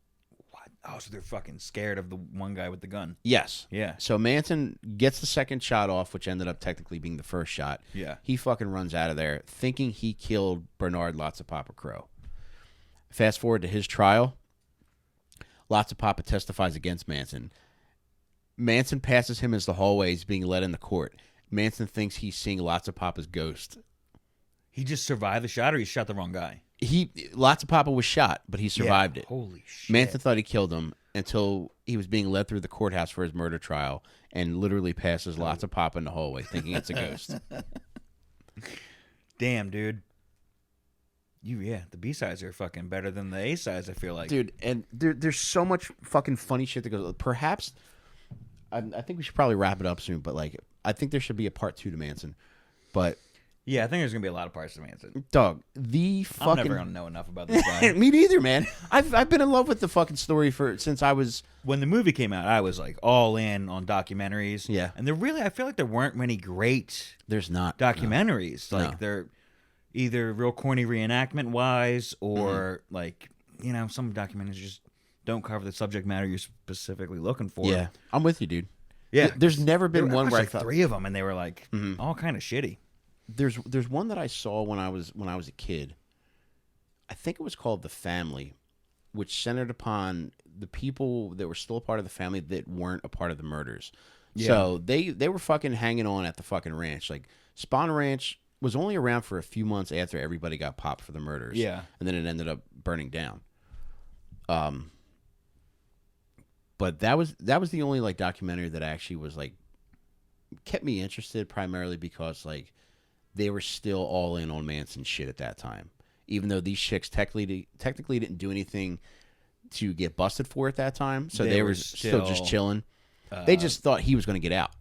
What? Oh, so they're fucking scared of the one guy with the gun. Yes. Yeah. So Manson gets the second shot off, which ended up technically being the first shot. Yeah. He fucking runs out of there thinking he killed Bernard Lots of Papa Crowe. Fast forward to his trial. Lots of Papa testifies against Manson. Manson passes him as the hallway is being led in the court. Manson thinks he's seeing Lots of Papa's ghost. He just survived the shot, or he shot the wrong guy? Lots of Papa was shot, but he survived it. Holy shit. Manson thought he killed him until he was being led through the courthouse for his murder trial and literally passes Lots of Papa in the hallway thinking it's a ghost. Damn, dude. The B-sides are fucking better than the A-sides, I feel like. Dude, and there's so much fucking funny shit that goes. Perhaps, I think we should probably wrap it up soon, but like, I think there should be a part 2 to Manson. But Yeah, I think there's going to be a lot of parts to Manson. dog, the I'm fucking never going to know enough about this guy. me neither, man. I've been in love with the fucking story since I was. When the movie came out, I was like all in on documentaries. Yeah. And I feel like there weren't many great There's not documentaries. No. Like they're either real corny reenactment wise or like, some documentaries just don't cover the subject matter you're specifically looking for. Yeah, I'm with you, dude. Yeah. There's never been one where I like thought 3 of them and they were like all kind of shitty. there's one that I saw when I was a kid. I think it was called The Family, which centered upon the people that were still a part of the family that weren't a part of the murders. Yeah. So they were fucking hanging on at the fucking ranch. Like Spahn Ranch was only around for a few months after everybody got popped for the murders. Yeah. And then it ended up burning down. But that was the only like documentary that actually was like kept me interested, primarily because like they were still all in on Manson shit at that time. Even though these chicks technically didn't do anything to get busted for at that time, so they were still just chilling. They just thought he was going to get out.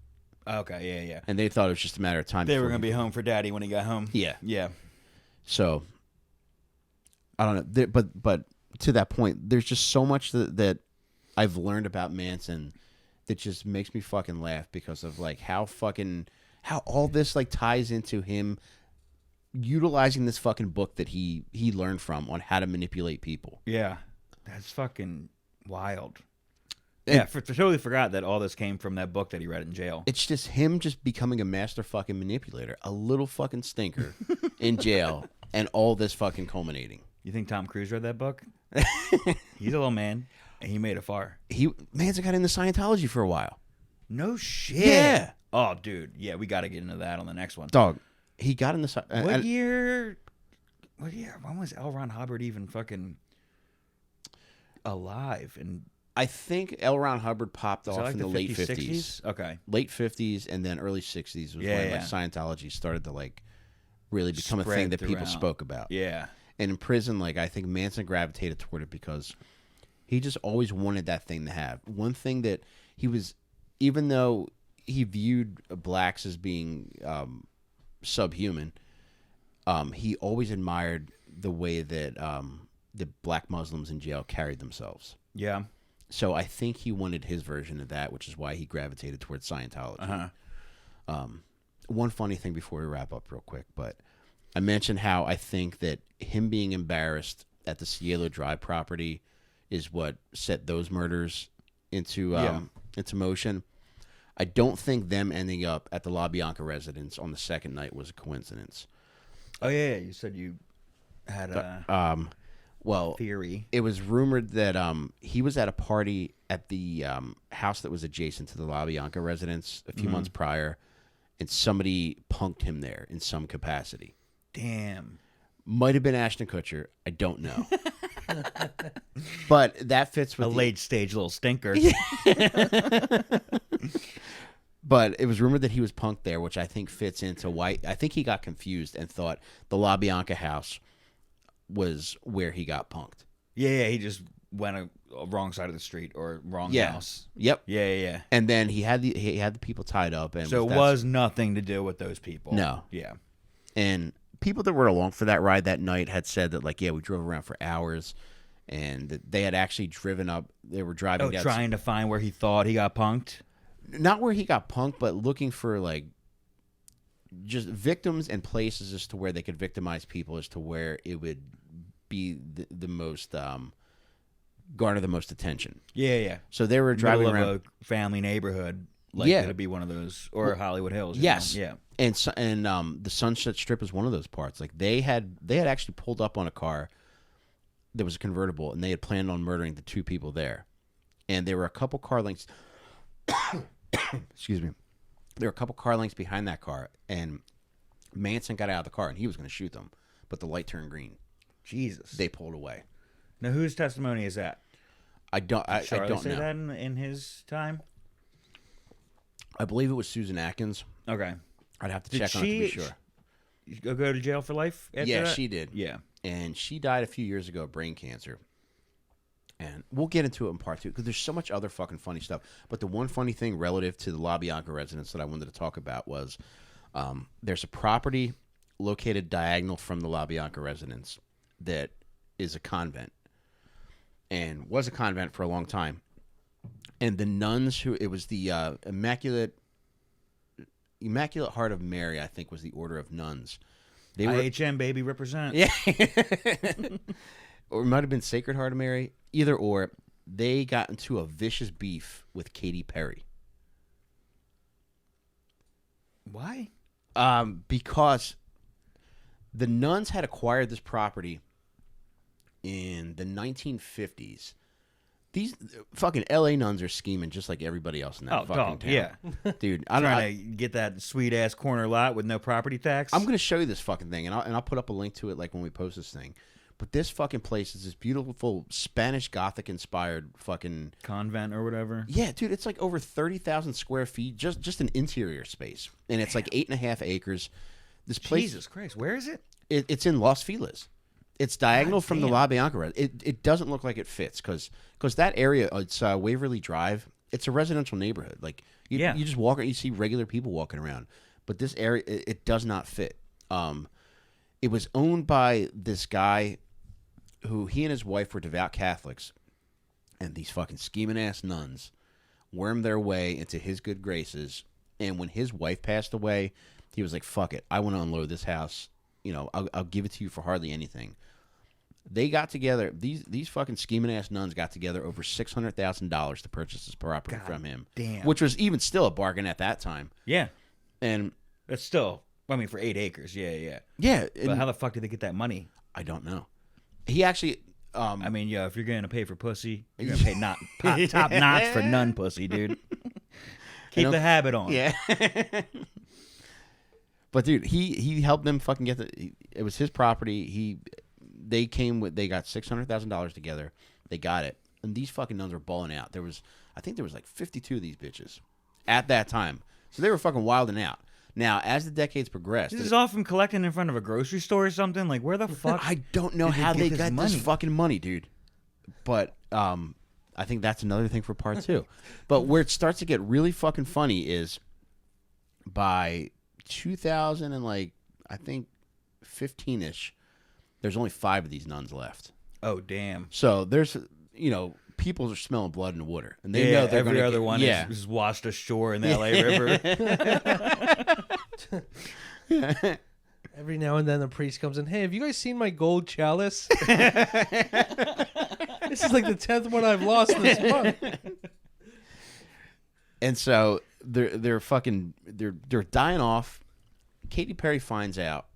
Okay, yeah. And they thought it was just a matter of time. They were going to be home for daddy when he got home. Yeah. Yeah. So I don't know, but to that point, there's just so much that I've learned about Manson that just makes me fucking laugh because of like how all this like ties into him utilizing this fucking book that he learned from on how to manipulate people. Yeah. That's fucking wild. And Yeah, totally forgot that all this came from that book that he read in jail. it's just him just becoming a master fucking manipulator, a little fucking stinker in jail, and all this fucking culminating. You think Tom Cruise read that book? He's a little man, and he made it far. Manson got into Scientology for a while. No shit. Yeah. Oh, dude. Yeah, we got to get into that on the next one. Dog, he got into What year? When was L. Ron Hubbard even fucking alive? And I think L. Ron Hubbard popped was off that like in the late 50s, 50s. 60s? Okay. Late 50s and then early 60s was when like Scientology started to like really become a thing Spread that people throughout. spoke about. Yeah. And in prison, like I think Manson gravitated toward it because he just always wanted that thing to have. One thing that he was, even though he viewed blacks as being subhuman, he always admired the way that the black Muslims in jail carried themselves. Yeah. So I think he wanted his version of that, which is why he gravitated towards Scientology. One funny thing before we wrap up real quick, but I mentioned how I think that him being embarrassed at the Cielo Drive property is what set those murders into motion. I don't think them ending up at the LaBianca residence on the second night was a coincidence. Oh, yeah. You said you had a theory. It was rumored that he was at a party at the house that was adjacent to the LaBianca residence a few months prior, and somebody punked him there in some capacity. Damn. Might have been Ashton Kutcher. I don't know. But that fits with A late-stage little stinker. But it was rumored that he was punked there, which I think fits into why I think he got confused and thought the LaBianca house was where he got punked. Yeah, he just went a wrong side of the street or wrong house. Yep. Yeah. And then he had the people tied up, and So it was nothing to do with those people. No. Yeah. And people that were along for that ride that night had said that, like, yeah, we drove around for hours, and that they had actually driven up. They were driving down, trying to find where he thought he got punked. not where he got punked, but looking for like just victims and places as to where they could victimize people, as to where it would be the most garner the most attention. Yeah. So they were driving Middle around of a family neighborhood, likely to be one of those, or Hollywood Hills. Yes. Yeah. And the Sunset Strip is one of those parts. Like they had actually pulled up on a car that was a convertible, and they had planned on murdering the two people there. And there were a couple car lengths. Excuse me. There were a couple car lengths behind that car, and Manson got out of the car, and he was going to shoot them, but the light turned green. Jesus. They pulled away. Now, whose testimony is that? I don't say know. that in his time? I believe it was Susan Atkins. Okay. I'd have to check on it to be sure. Go to jail for life after Yeah, that? she did. Yeah. And she died a few years ago of brain cancer. And we'll get into it in part 2 because there's so much other fucking funny stuff. But the one funny thing relative to the LaBianca residence that I wanted to talk about was there's a property located diagonal from the LaBianca residence that is a convent and was a convent for a long time. And the nuns it was the Immaculate Heart of Mary, I think, was the order of nuns. They were IHM, baby, represent. Yeah. Or it might have been Sacred Heart of Mary. Either or, they got into a vicious beef with Katy Perry. Why? Because the nuns had acquired this property in the 1950s. These fucking LA nuns are scheming just like everybody else in that fucking town. Yeah. Dude, Trying to get that sweet ass corner lot with no property tax. I'm going to show you this fucking thing, and I'll put up a link to it like when we post this thing. But this fucking place is this beautiful Spanish Gothic inspired fucking convent or whatever. Yeah, dude, it's like over 30,000 square feet, just an interior space, and it's like 8.5 acres. This place, Jesus Christ, where is it? It's in Los Feliz. It's diagonal from the LaBianca. It doesn't look like it fits because that area, it's Waverly Drive. It's a residential neighborhood. Like you just walk, you see regular people walking around, but this area it does not fit. It was owned by this guy who he and his wife were devout Catholics, and these fucking scheming ass nuns wormed their way into his good graces. And when his wife passed away, he was like, "Fuck it, I want to unload this house. You know, I'll give it to you for hardly anything." They got together. These fucking scheming ass nuns got together over $600,000 to purchase this property from him. Damn. Which was even still a bargain at that time. Yeah. And that's still, I mean, for 8 acres. Yeah. Yeah. But how the fuck did they get that money? I don't know. He actually. I mean, if you're gonna pay for pussy, you're gonna pay top notch for nun pussy, dude. Keep the habit on. Yeah. But dude, he helped them fucking get it was his property. They got $600,000 together. They got it, and these fucking nuns were balling out. I think there was like 52 of these bitches at that time, so they were fucking wilding out. Now, as the decades progressed, This is all from collecting in front of a grocery store or something. Like, where the fuck? I don't know how they got this fucking money, dude. But I think that's another thing for part 2. But where it starts to get really fucking funny is by 2000 and like I think 15ish, there's only 5 of these nuns left. Oh damn! So there's people are smelling blood in the water, and they know they're every other one is washed ashore in the LA River. Every now and then the priest comes in. Hey, have you guys seen my gold chalice? This is like the 10th one I've lost this month. And so they're dying off. Katy Perry finds out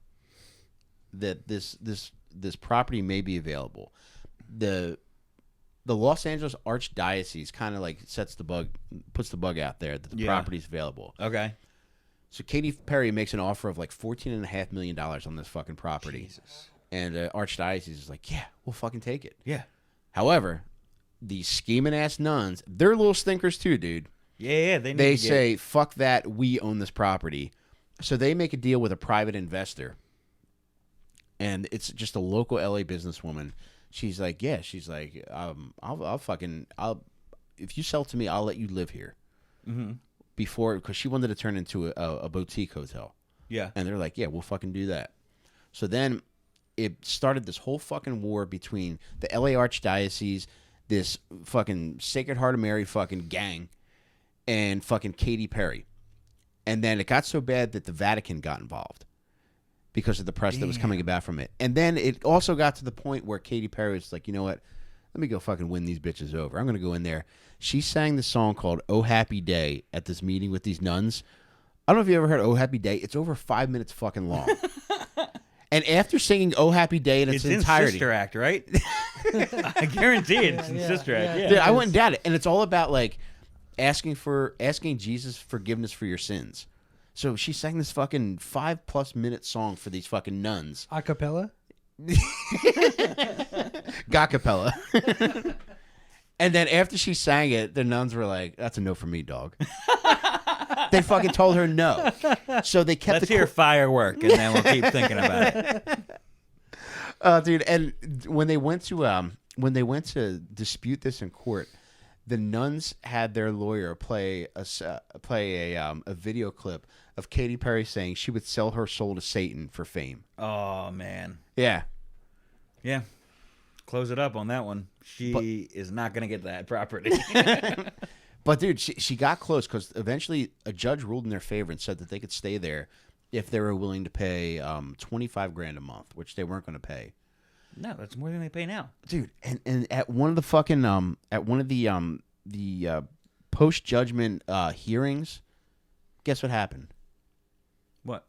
that this property may be available. The Los Angeles Archdiocese kind of like puts the bug out there that the property's available. Okay. So Katy Perry makes an offer of like $14.5 million on this fucking property. Jesus. And Archdiocese is like, yeah, we'll fucking take it. Yeah. However, these scheming ass nuns, they're little stinkers too, dude. Yeah, They say, fuck that, we own this property. So they make a deal with a private investor. And it's just a local LA businesswoman. She's like, if you sell to me, I'll let you live here. Mm-hmm. Because she wanted to turn into a boutique hotel. Yeah. And they're like, yeah, we'll fucking do that. So then it started this whole fucking war between the LA Archdiocese, this fucking Sacred Heart of Mary fucking gang, and fucking Katy Perry. And then it got so bad that the Vatican got involved because of the press that was coming about from it. And then it also got to the point where Katy Perry was like, you know what? Let me go fucking win these bitches over. I'm going to go in there. She sang the song called Oh Happy Day at this meeting with these nuns. I don't know if you ever heard Oh Happy Day. It's over 5 minutes fucking long. And after singing Oh Happy Day in its entirety. It's in Sister Act, right? I guarantee it's in Sister Act. Yeah. Dude, I wouldn't doubt it. And it's all about like asking Jesus forgiveness for your sins. So she sang this fucking 5+ minute song for these fucking nuns. A cappella? Gacapella. And then after she sang it, the nuns were like, that's a no for me, dog. They fucking told her no. So they kept Let's hear firework, and then we'll keep thinking about it. Dude, and when they went to dispute this in court, the nuns had their lawyer play a video clip of Katy Perry saying she would sell her soul to Satan for fame. Oh, man. Yeah. Yeah. Close it up on that one. She is not going to get that property. But, dude, she got close because eventually a judge ruled in their favor and said that they could stay there if they were willing to pay $25,000 a month, which they weren't going to pay. No, that's more than they pay now, dude. And at one of the fucking post judgment hearings, guess what happened? What?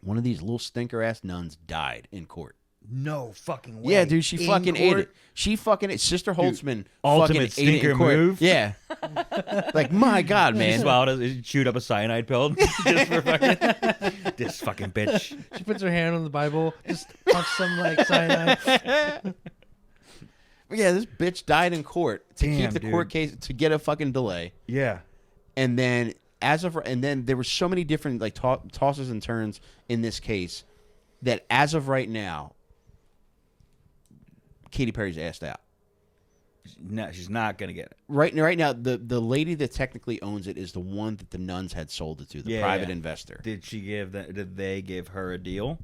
One of these little stinker ass nuns died in court. No fucking way. Yeah, dude, she fucking ate it. She fucking ate. Sister Holtzman ultimate fucking ate it stinker in court. move. Yeah. Like, my God, She man. swallowed chewed up a cyanide pill just for fucking this fucking bitch. She puts her hand on the Bible, just puffs some like cyanide. Yeah, this bitch died in court to keep the court dude. case to get a fucking delay. Yeah. And then there were so many different like tosses and turns in this case that as of right now, Katy Perry's assed out. No, she's not gonna get it. Right now, the lady that technically owns it is the one that the nuns had sold it to, the private investor. Did they give her a deal?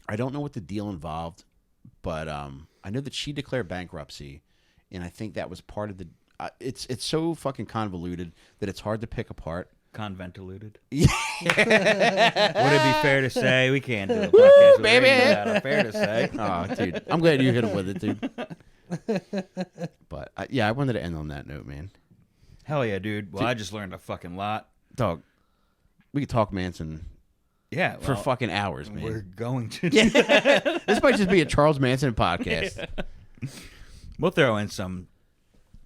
I don't know what the deal involved, but I know that she declared bankruptcy, and I think that was part of the. It's so fucking convoluted that it's hard to pick apart. Convent eluded. Yeah. Would it be fair to say we can't do a podcast with baby? that? Fair to say. Oh, dude, I'm glad you hit him with it, dude. But yeah, I wanted to end on that note, man. Hell yeah, dude. Well, I just learned a fucking lot. Dog, we could talk Manson. Yeah, for fucking hours, man. We're going to. Do This might just be a Charles Manson podcast. Yeah. We'll throw in some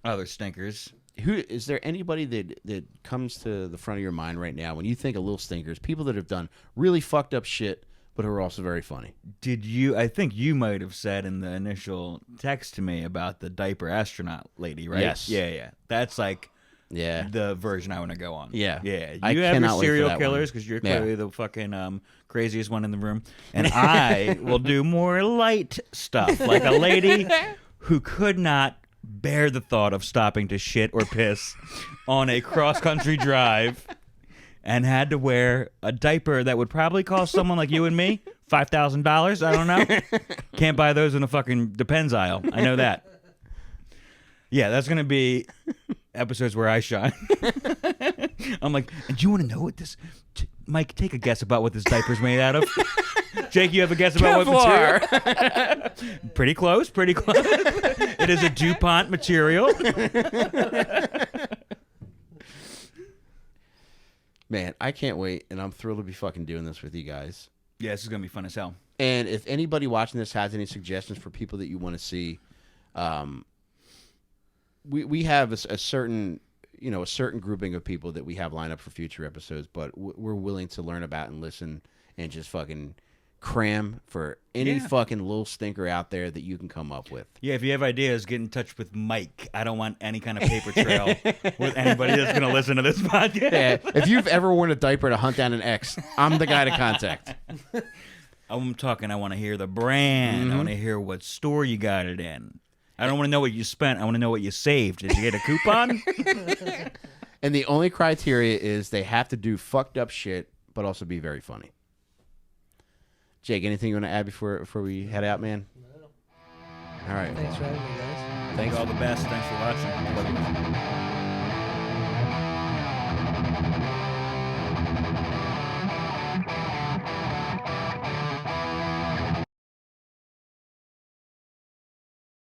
other stinkers. Who is there? Anybody that comes to the front of your mind right now when you think of Lil Stinkers? People that have done really fucked up shit, but who are also very funny. I think you might have said in the initial text to me about the diaper astronaut lady, right? Yes. Yeah. That's like Yeah. the version I want to go on. Yeah. Yeah. I You have your cannot wait for serial that killers one. because you're clearly the fucking craziest one in the room. And I will do more light stuff, like a lady who could not bear the thought of stopping to shit or piss on a cross-country drive and had to wear a diaper that would probably cost someone like you and me $5,000. I don't know. Can't buy those in a fucking Depends aisle. I know that. Yeah, that's going to be episodes where I shine. I'm like, and do you want to know what this... Mike, take a guess about what this diaper's made out of. Jake, you have a guess about what material? Pretty close. It is a DuPont material. Man, I can't wait, and I'm thrilled to be fucking doing this with you guys. Yeah, this is going to be fun as hell. And if anybody watching this has any suggestions for people that you want to see, we have a certain grouping of people that we have lined up for future episodes, but we're willing to learn about and listen and just fucking cram for any Yeah. fucking Lil Stinker out there that you can come up with. Yeah, if you have ideas, get in touch with Mike. I don't want any kind of paper trail with anybody that's going to listen to this podcast. Yeah, if you've ever worn a diaper to hunt down an ex, I'm the guy to contact. I'm talking, I want to hear the brand. I want to hear what store you got it in. I don't want to know what you spent. I want to know what you saved. Did you get a coupon? And the only criteria is they have to do fucked up shit, but also be very funny. Jake, anything you want to add before we head out, man? No. All right. Thanks for having me, guys. Thanks. All the best. Thanks for watching. Love you.